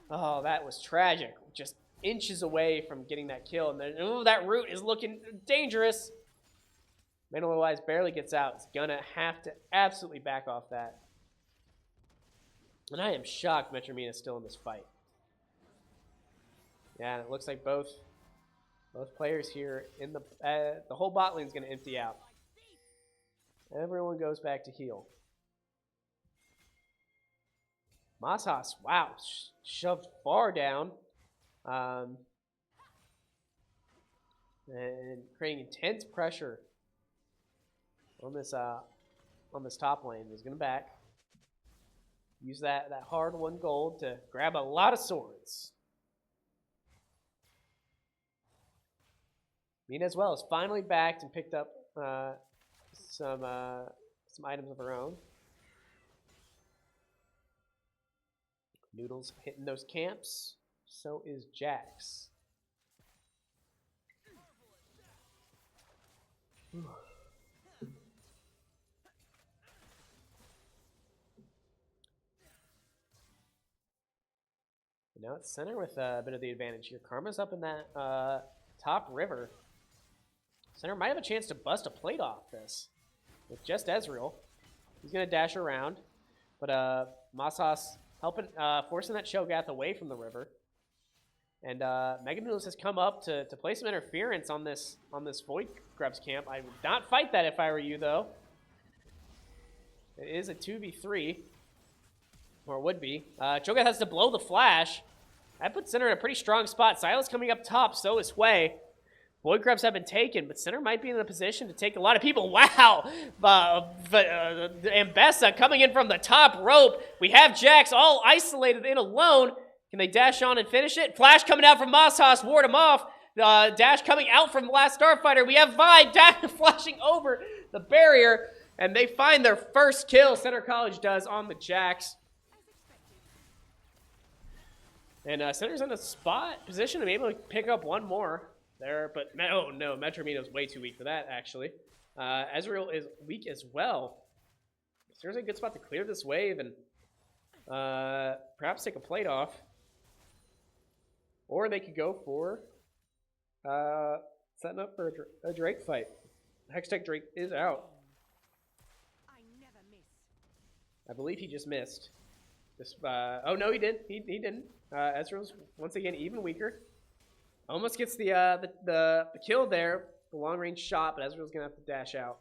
Oh, that was tragic. Just inches away from getting that kill. And then, ooh, that root is looking dangerous. Otherwise barely gets out. It's going to have to absolutely back off that. And I am shocked Metromina is still in this fight. Yeah, and it looks like both players here in the whole bot lane is going to empty out. Everyone goes back to heal. Masas, wow, shoved far down. And creating intense pressure on this top lane. He's going to back. Use that hard 1 gold to grab a lot of swords. Mina as well is finally backed and picked up some items of her own. Noodles hitting those camps. So is Jax. Now it's Center with a bit of the advantage here. Karma's up in that top river. Center might have a chance to bust a plate off this with just Ezreal. He's going to dash around, but Masas helping, forcing that Shogath away from the river. And Mega Noodles has come up to play some interference on this Void Grubs camp. I would not fight that if I were you, though. It is a 2v3, or would be. Shogath has to blow the flash. That puts Center in a pretty strong spot. Silas coming up top, so is Hwei. Void Grubs have been taken, but Center might be in a position to take a lot of people. Wow! Ambessa coming in from the top rope. We have Jax all isolated in alone. Can they dash on and finish it? Flash coming out from Masas, ward him off. Dash coming out from the last Starfighter. We have Vi flashing over the barrier, and they find their first kill. Center College does on the Jax. And Center's in a spot position to be able to pick up one more there, but oh no, Metromino's way too weak for that, actually. Ezreal is weak as well. Center's in a good spot to clear this wave and perhaps take a plate off. Or they could go for setting up for a Drake fight. Hextech Drake is out. I believe he just missed. This, oh no, he did. He didn't. Ezreal's once again even weaker. Almost gets the kill there, the long range shot, but Ezreal's gonna have to dash out.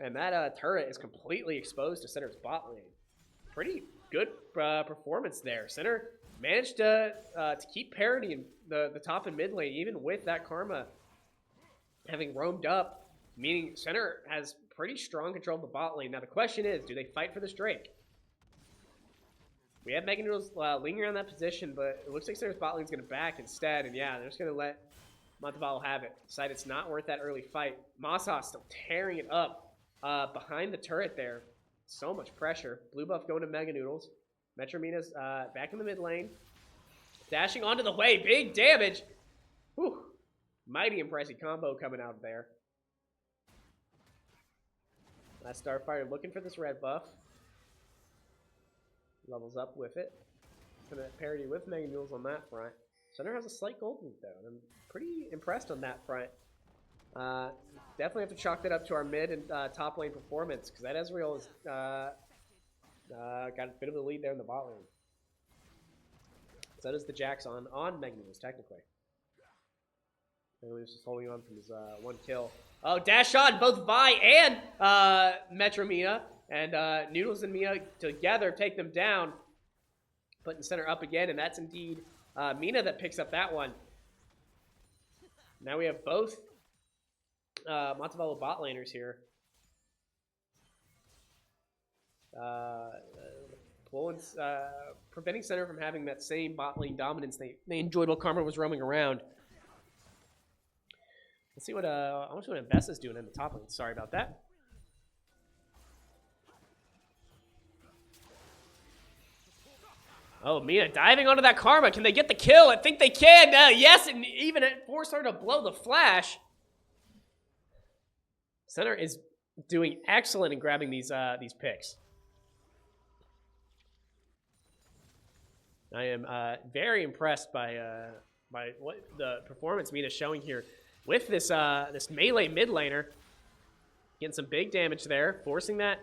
And that turret is completely exposed to Center's bot lane. Pretty good performance there. Center managed to keep parity in the top and mid lane, even with that Karma having roamed up, meaning Center has pretty strong control of the bot lane. Now the question is, do they fight for this Drake? We have Mega Noodles lingering on that position, but it looks like Center's bot lane's going to back instead. And yeah, they're just going to let Montevallo have it. Decide it's not worth that early fight. Masas still tearing it up behind the turret there. So much pressure. Blue buff going to Mega Noodles. Metromina's back in the mid lane. Dashing onto the way. Big damage. Whew. Mighty impressive combo coming out of there. Last Starfire looking for this red buff. Levels up with it. Gonna parity with Mega Noodles on that front. Center has a slight gold lead though, and I'm pretty impressed on that front. Definitely have to chalk that up to our mid and top lane performance, because that Ezreal has got a bit of a lead there in the bot lane. So does the Jax on Mega Noodles, technically. Mega Noodles just holding on from his one kill. Oh, dash on both Vi and Metromina. And Noodles and Mina together take them down, putting Center up again, and that's indeed Mina that picks up that one. Now we have both Montevallo bot laners here. Preventing Center from having that same bot lane dominance they enjoyed while Karma was roaming around. Let's see what I want to see what Invest is doing in the top lane. Sorry about that. Oh, Mina diving onto that Karma. Can they get the kill? I think they can. Yes, and even force her to blow the flash. Center is doing excellent in grabbing these picks. I am very impressed by what the performance Mina's showing here with this this melee mid laner, getting some big damage there, forcing that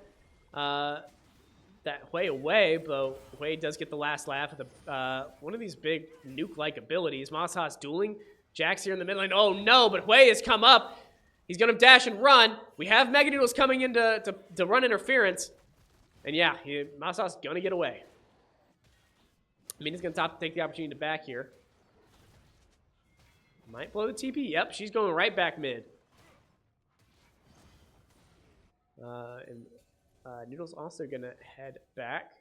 that Hui away. But Hui does get the last laugh at the one of these big nuke-like abilities. Masa's dueling Jax here in the mid lane. Oh no! But Hui has come up. He's gonna dash and run. We have Mega Noodles coming in to run interference, and yeah, Masa's gonna get away. Mina's going to take the opportunity to back here. Might blow the TP. Yep, she's going right back mid. Noodle's also going to head back.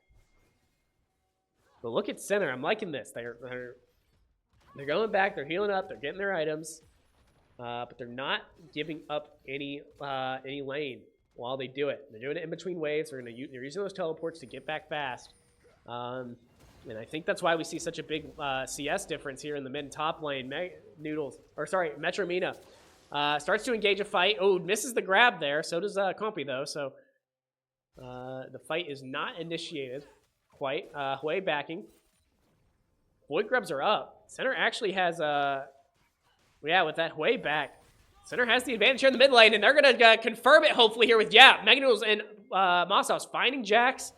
But look at center. I'm liking this. They're going back. They're healing up. They're getting their items. But they're not giving up any lane while they do it. They're doing it in between waves. They're using those teleports to get back fast. And I think that's why we see such a big CS difference here in the mid and top lane. Metro Mina starts to engage a fight. Oh, misses the grab there. So does Compy, though. So the fight is not initiated quite. Hui backing. Void grubs are up. Center actually has, with that Hui back, Center has the advantage here in the mid lane, and they're going to confirm it, hopefully, here with, Mega Noodles and Masa's finding Jax.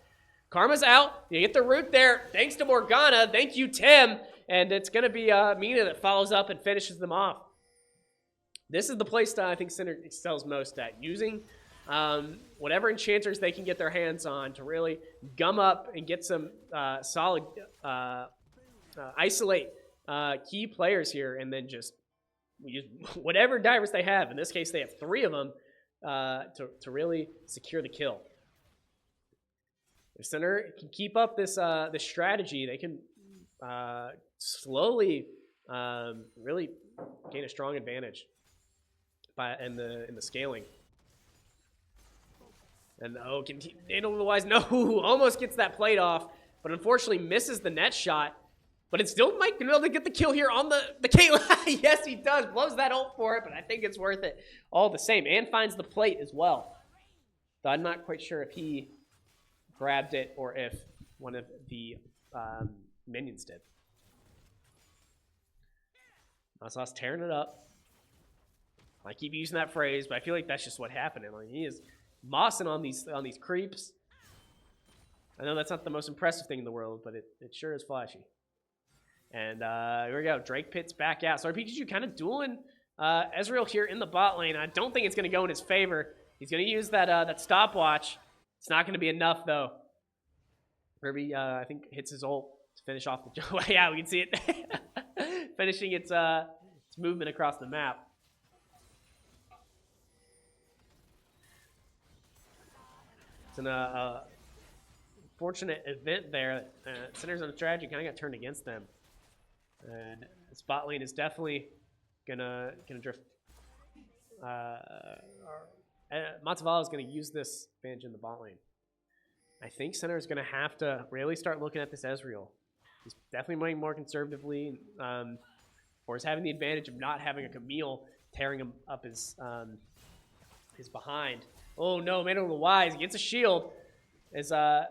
Karma's out. You get the root there. Thanks to Morgana. Thank you, Tim. And it's going to be Mina that follows up and finishes them off. This is the playstyle I think Center excels most at. Using whatever enchanters they can get their hands on to really gum up and get some solid, isolate key players here. And then just use whatever divers they have. In this case, they have 3 of them to really secure the kill. If Center can keep up this strategy, they can slowly really gain a strong advantage in the scaling. And can he handle the wise? No, almost gets that plate off, but unfortunately misses the net shot. But it still might be able to get the kill here on the Caitlyn. Yes, he does. Blows that ult for it, but I think it's worth it all the same. And finds the plate as well. So I'm not quite sure if he grabbed it or if one of the minions did. Masa's tearing it up. I keep using that phrase, but I feel like that's just what happened. Like, he is mossing on these creeps. I know that's not the most impressive thing in the world, but it sure is flashy. And here we go. Drake Pit's back out. So RPG kind of dueling Ezreal here in the bot lane. I don't think it's going to go in his favor. He's going to use that stopwatch. It's not going to be enough, though. Kirby, I think, hits his ult to finish off the... Yeah, we can see it. Finishing its movement across the map. It's an fortunate event there. Center's on strategy kind of got turned against them. And this bot lane is definitely gonna drift. Montevallo is going to use this advantage in the bot lane. I think Center is going to have to really start looking at this Ezreal. He's definitely playing more conservatively, or is having the advantage of not having a Camille tearing him up his behind. Oh no, Man of the Wise, he gets a shield. The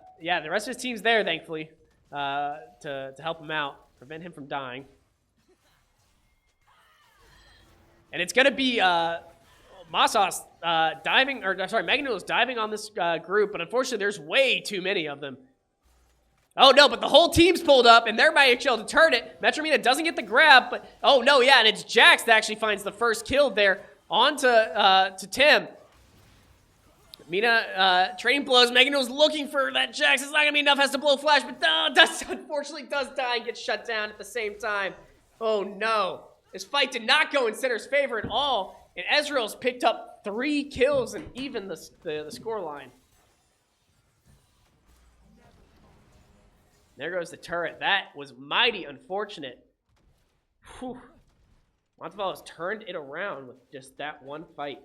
rest of his team's there, thankfully, to help him out, prevent him from dying. And it's going to be Masas Mega Noodles diving on this group, but unfortunately there's way too many of them. Oh no, but the whole team's pulled up, and they're able to turn it. Metro Mina doesn't get the grab, but oh no, yeah, and it's Jax that actually finds the first kill there onto to Tim. Mina trading blows. Mega Noodles looking for that Jax. It's not going to be enough, has to blow flash, but unfortunately does die and gets shut down at the same time. Oh no. This fight did not go in Center's favor at all. And Ezreal's picked up 3 kills and even the score line. There goes the turret. That was mighty unfortunate. Whew. Montevallo's turned it around with just that one fight.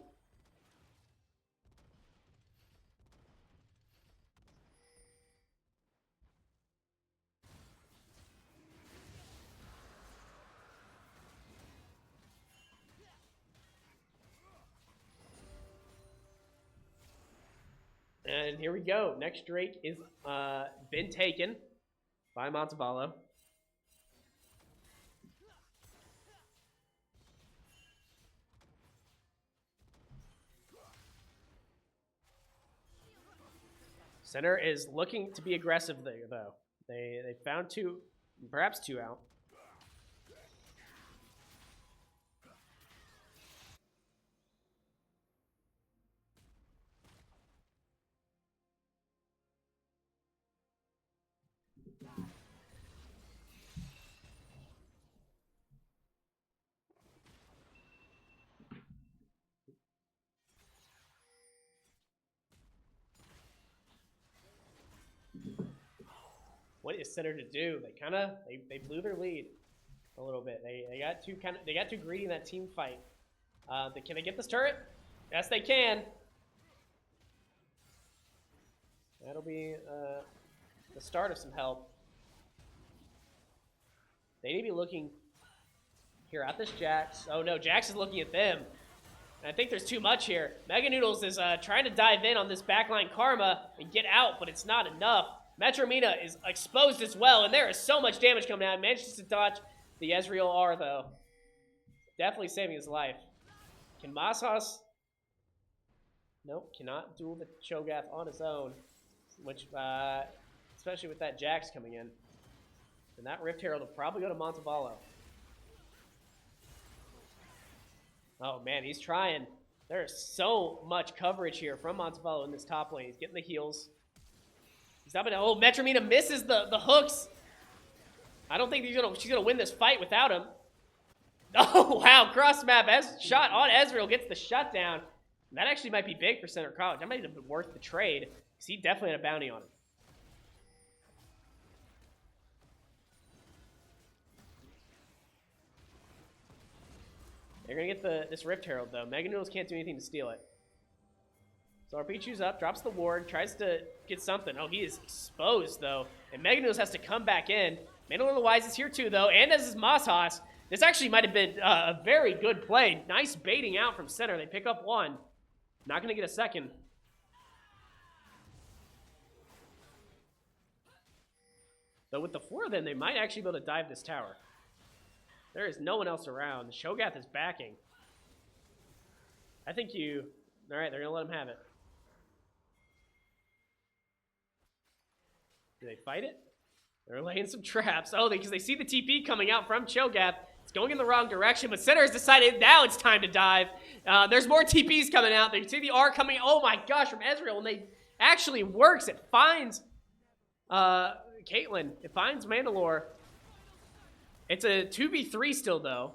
And here we go. Next Drake is been taken by Montevallo. Center is looking to be aggressive there, though. They found 2, perhaps 2 out. What is Center to do? They blew their lead a little bit. They got too greedy in that team fight. Can they get this turret? Yes, they can. That'll be the start of some help. They need to be looking here at this Jax. Oh no, Jax is looking at them. And I think there's too much here. Mega Noodles is trying to dive in on this backline Karma and get out, but it's not enough. Metromina is exposed as well, and there is so much damage coming out. Manages to dodge the Ezreal R, though. Definitely saving his life. Can Masas? Nope, cannot duel the Cho'Gath on his own. Which, especially with that Jax coming in. And that Rift Herald will probably go to Montevallo. Oh, man, he's trying. There is so much coverage here from Montevallo in this top lane. He's getting the heals. He's not gonna, oh, Metromina misses the hooks. I don't think she's gonna win this fight without him. Oh, wow, cross map shot on Ezreal gets the shutdown. That actually might be big for Center College. That might have been worth the trade, because he definitely had a bounty on him. They're gonna get this Rift Herald though. Mega Noodles can't do anything to steal it. So Pichu's up, drops the ward, tries to get something. Oh, he is exposed, though. And Mega Noodles has to come back in. Mandalore the Wise is here, too, though, and as is Masas. This actually might have been a very good play. Nice baiting out from Center. They pick up 1. Not going to get a second. Though with the 4 of them, they might actually be able to dive this tower. There is no one else around. The Cho'Gath is backing. I think you... All right, they're going to let him have it. Do they fight it? They're laying some traps. Oh, because they see the TP coming out from Cho'Gath. It's going in the wrong direction, but Center has decided now it's time to dive. There's more TPs coming out. They see the R coming. Oh my gosh, from Ezreal, and they actually works. It finds Caitlyn. It finds Mandalore. It's a 2v3 still, though.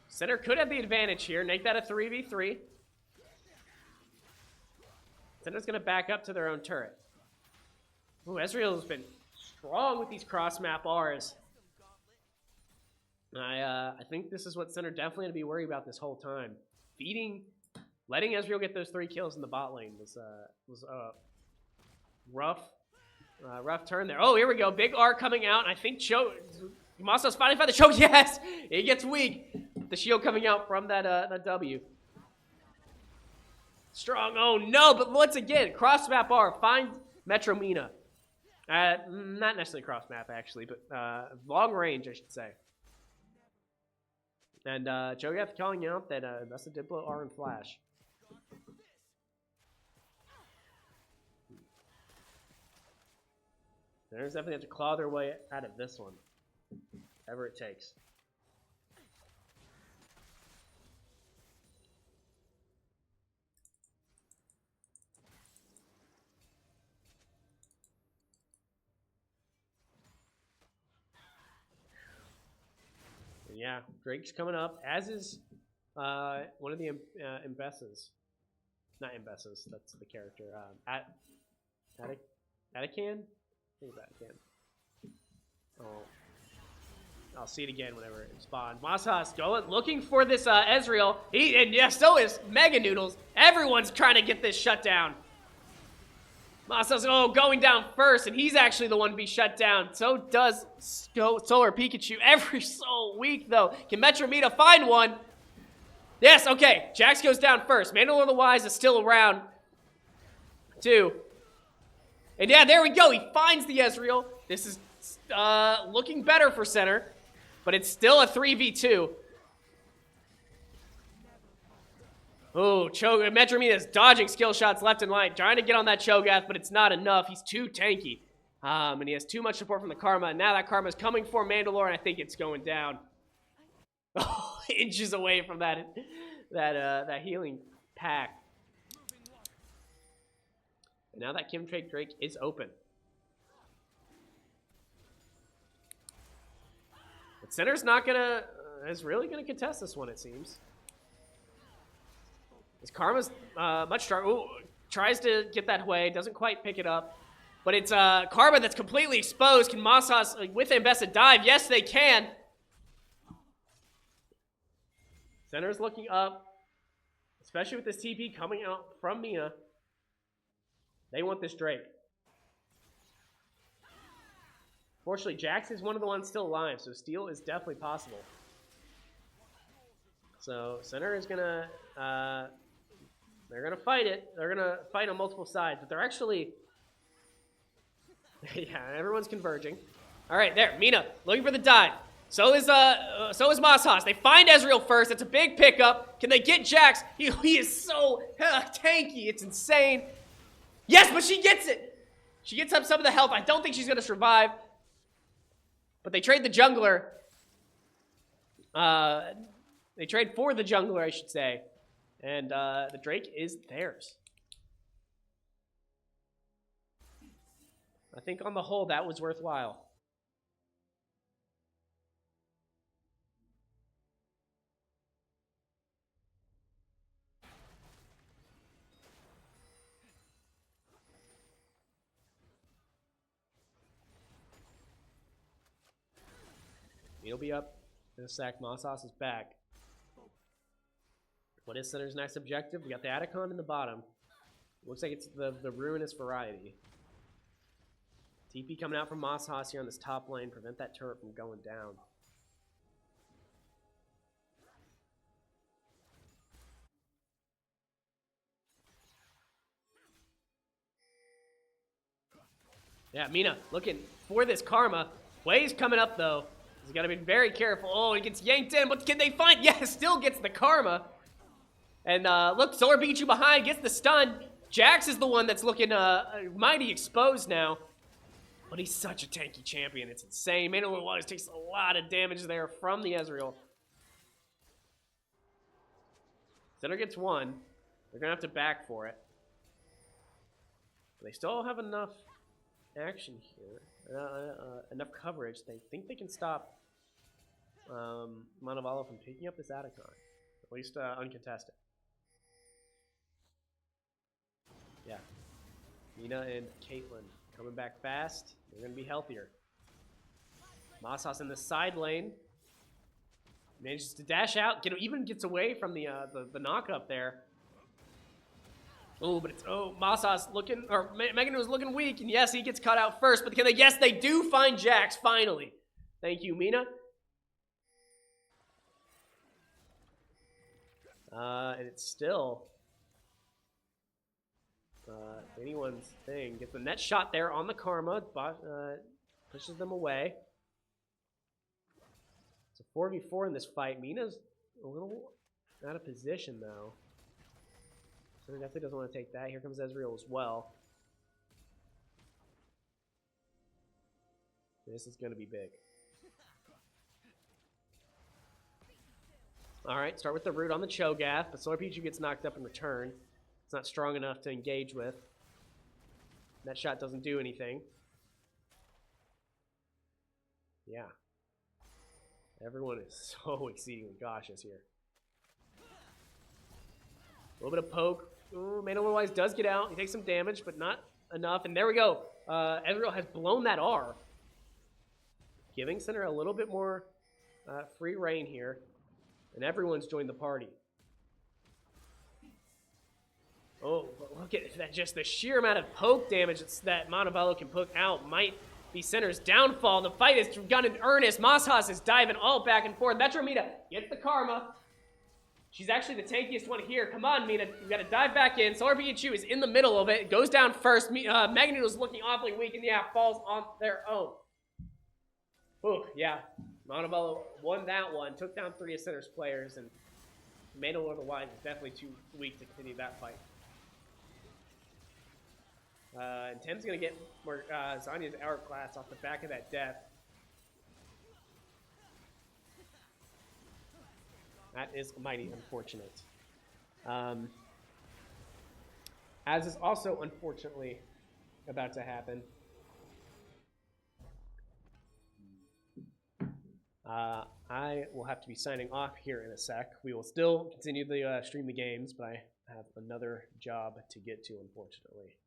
Center could have the advantage here. Make that a 3v3. Center's going to back up to their own turret. Ooh, Ezreal has been strong with these cross-map Rs. I think this is what Center definitely going to be worried about this whole time. Letting Ezreal get those 3 kills in the bot lane was a rough turn there. Oh, here we go. Big R coming out. I think Masa's finally found the choke. Yes! It gets weak. The shield coming out from that W. Strong. Oh, no. But once again, cross-map R. Find Metromina. Not necessarily cross-map, actually, but long range, I should say. And Cho'Gath calling out that that's a Diplo R and Flash. They're definitely have to claw their way out of this one. Whatever it takes. Yeah, Drake's coming up, as is One of the Imbesses. Not Imbesses, that's the character. Atacan? I think it's Atacan. Oh. I'll see it again whenever it spawns. Masas going, looking for this Ezreal. And yeah, so is Mega Noodles. Everyone's trying to get this shut down. Masas, going down first, and he's actually the one to be shut down. So does Solar Pikachu every so week, though. Can Metromita find one? Yes, okay. Jax goes down first. Mandalore the Wise is still around, too. And yeah, there we go. He finds the Ezreal. This is looking better for center. But it's still a 3v2. Oh, Metromita is dodging skill shots left and right, trying to get on that Cho'Gath, but it's not enough. He's too tanky. And he has too much support from the Karma. And now that Karma is coming for Mandalore, and I think it's going down. Oh, inches away from that healing pack. And now that Chemtrade Drake is open. But Center's not gonna, is really gonna contest this one, it seems. His Karma's much stronger. Ooh, tries to get that way, doesn't quite pick it up. But it's Karma that's completely exposed. Can Masas, with Ambessa, dive? Yes, they can. Center's looking up, especially with this TP coming out from Mina. They want this Drake. Fortunately, Jax is one of the ones still alive, so steal is definitely possible. So Center is gonna, they're gonna fight it. They're gonna fight on multiple sides, but they're actually, yeah, everyone's converging. All right, there, Mina looking for the dive. So is Masas. They find Ezreal first. It's a big pickup. Can they get Jax? He is so tanky. It's insane. Yes, but she gets it. She gets up some of the health. I don't think she's gonna survive. But they trade the jungler. They trade for the jungler, I should say. And the Drake is theirs. I think on the whole, that was worthwhile. He'll be up in a sec. Masas is back. What is Center's next objective? We got the Atacon in the bottom. Looks like it's the Ruinous Variety. TP coming out from Masas here on this top lane. Prevent that turret from going down. Yeah, Mina looking for this Karma. Way's coming up, though. He's got to be very careful. Oh, he gets yanked in, but can they find? Yeah, still gets the Karma. And look, Solar Pikachu behind, gets the stun. Jax is the one that's looking mighty exposed now. But he's such a tanky champion. It's insane. Mandalore Waters takes a lot of damage there from the Ezreal. Center gets one. They're going to have to back for it. But they still have enough action here. Enough coverage. They think they can stop Montevallo from picking up this Atacon. At least uncontested. Yeah. Mina and Caitlyn coming back fast. They're going to be healthier. Masas in the side lane. Manages to dash out. Even gets away from the knock-up there. Oh, but it's, Masas looking, or Megan was looking weak, and yes, he gets cut out first, but yes, they do find Jax, finally. Thank you, Mina. And it's still anyone's thing. Gets the net shot there on the Karma, but pushes them away. It's a 4v4 in this fight. Mina's a little out of position, though. So he definitely doesn't want to take that. Here comes Ezreal as well. This is going to be big. Alright, start with the root on the Cho'Gath, but Solar Pikachu gets knocked up in return. It's not strong enough to engage with. That shot doesn't do anything. Yeah. Everyone is so exceedingly cautious here. A little bit of poke. Ooh, Man Otherwise does get out. He takes some damage, but not enough. And there we go. Ezreal has blown that R. Giving Center a little bit more free reign here. And everyone's joined the party. Oh, but look at that. Just the sheer amount of poke damage that Montevallo can poke out might be Center's downfall. The fight has gone in earnest. Masas is diving all back and forth. Metro Mina gets the karma. She's actually the tankiest one here. Come on, Mina. You got to dive back in. Solar Pikachu is in the middle of it. Goes down first. Mega Noodle's looking awfully weak, and yeah, falls on their own. Ooh, yeah. Montevallo won that one. Took down 3 of Center's players, and Man Otherwise is definitely too weak to continue that fight. And Tim's going to get more Zanya's Hourglass off the back of that death. That is mighty unfortunate. As is also unfortunately about to happen. I will have to be signing off here in a sec. We will still continue to stream the games, but I have another job to get to, unfortunately.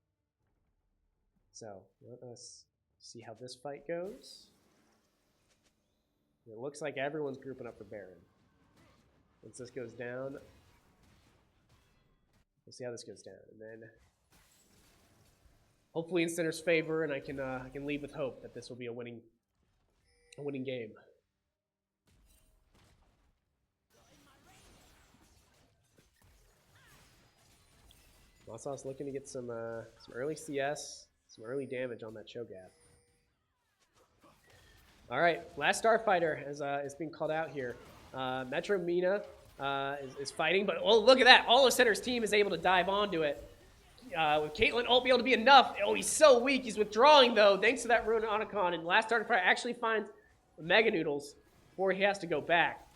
So let us see how this fight goes. It looks like everyone's grouping up for Baron. Once this goes down, we'll see how this goes down, and then hopefully in Center's favor, and I can leave with hope that this will be a winning game. Masas looking to get some early CS, some early damage on that Cho'Gath. All right, last Starfighter is being called out here. Metro Mina is fighting, but oh, look at that. All of Center's team is able to dive onto it. With Caitlyn won't be able to be enough. Oh, he's so weak. He's withdrawing, though, thanks to that Rune Onacon. And last Starfighter actually finds Mega Noodles before he has to go back.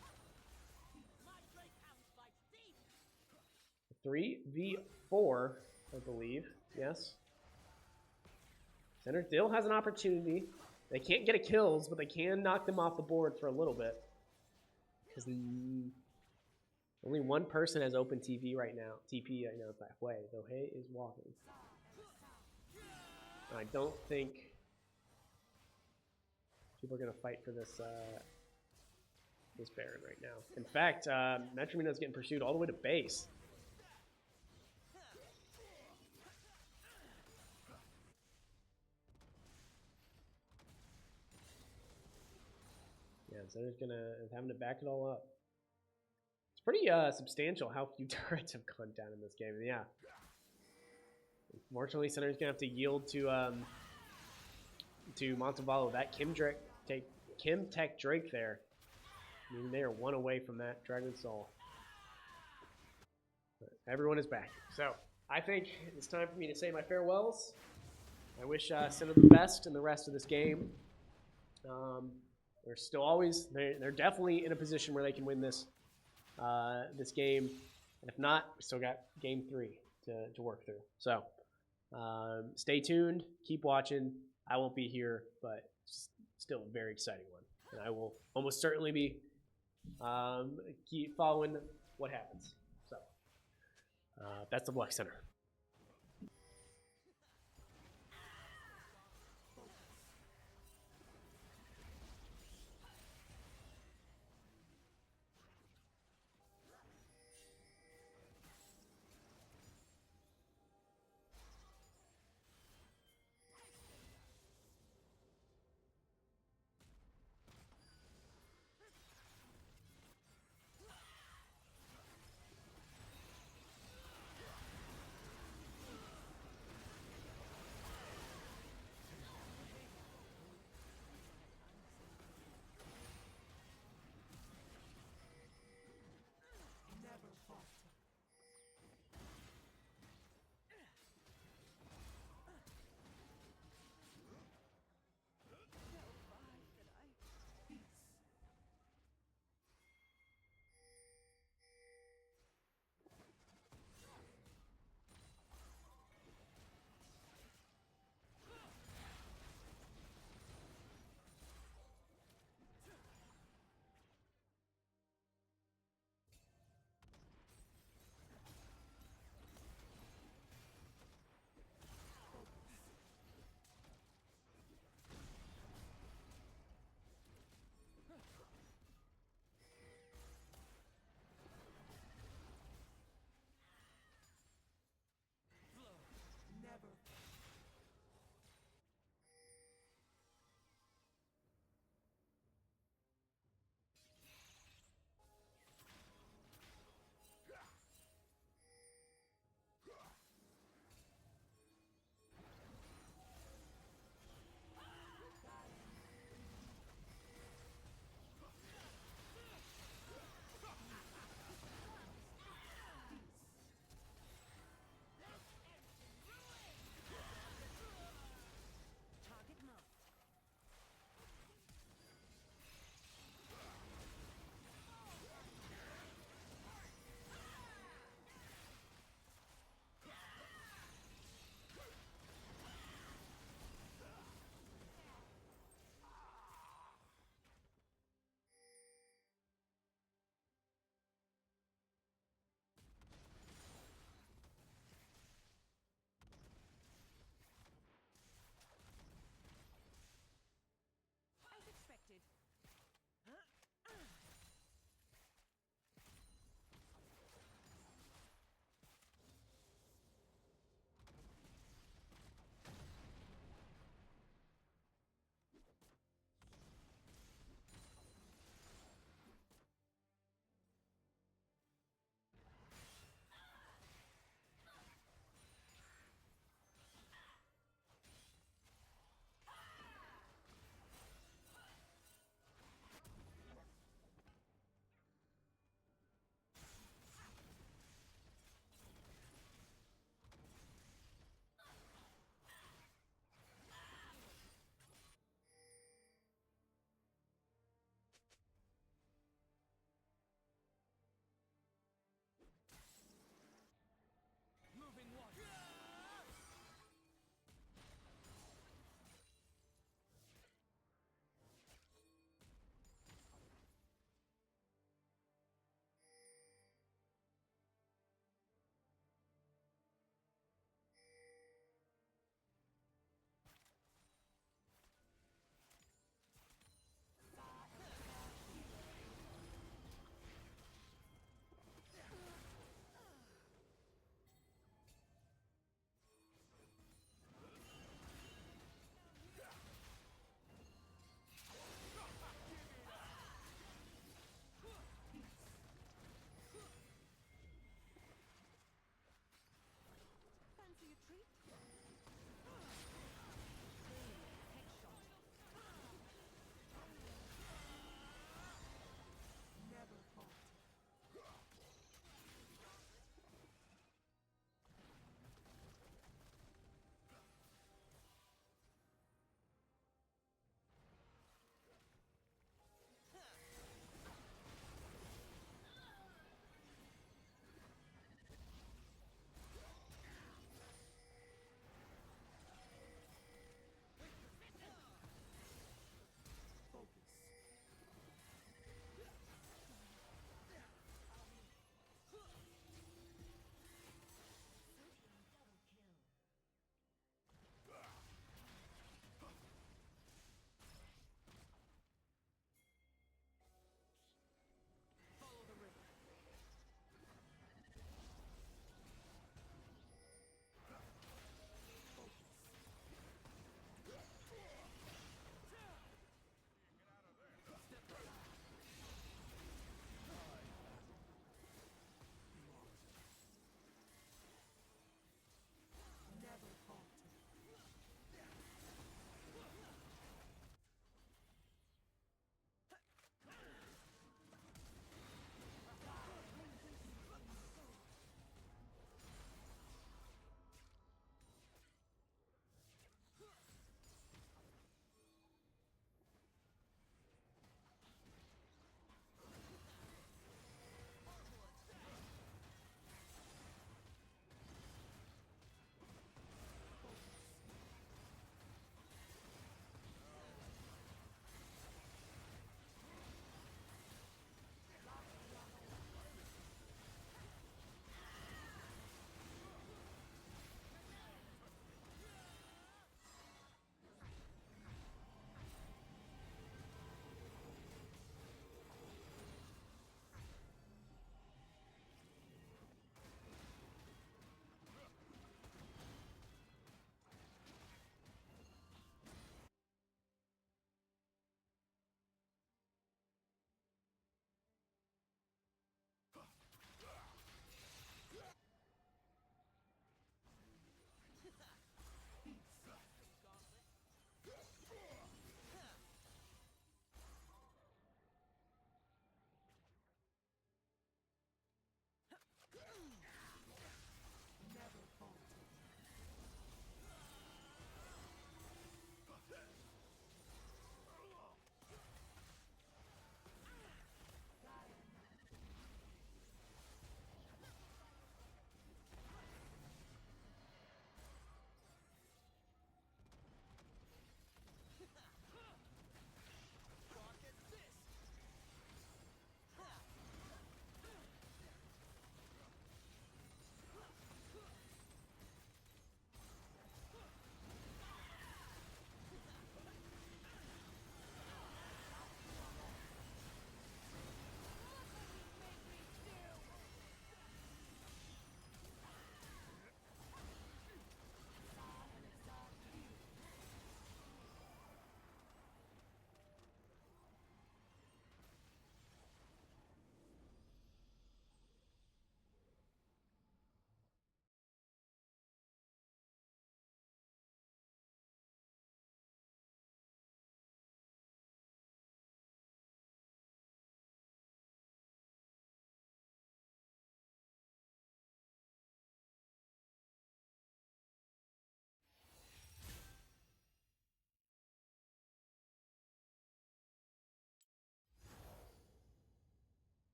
3v4, I believe. Yes. Center still has an opportunity. They can't get a kills, but they can knock them off the board for a little bit. Because only one person has open TP right now. I know that way. Though Hay is walking. I don't think people are going to fight for this this Baron right now. In fact, Metro Mina is getting pursued all the way to base. Yeah, so is having to back it all up. It's pretty substantial how few turrets have gone down in this game. Yeah. Unfortunately, Center's gonna have to yield to Montevallo. That Kim Tech Drake there. I mean, they are one away from that Dragon Soul. But everyone is back. So I think it's time for me to say my farewells. I wish Center the best in the rest of this game. They're still always they're definitely in a position where they can win this this game, and if not, we still got game 3 to work through. So stay tuned, keep watching. I won't be here, but it's still a very exciting one, and I will almost certainly be keep following what happens. So best of luck, Center.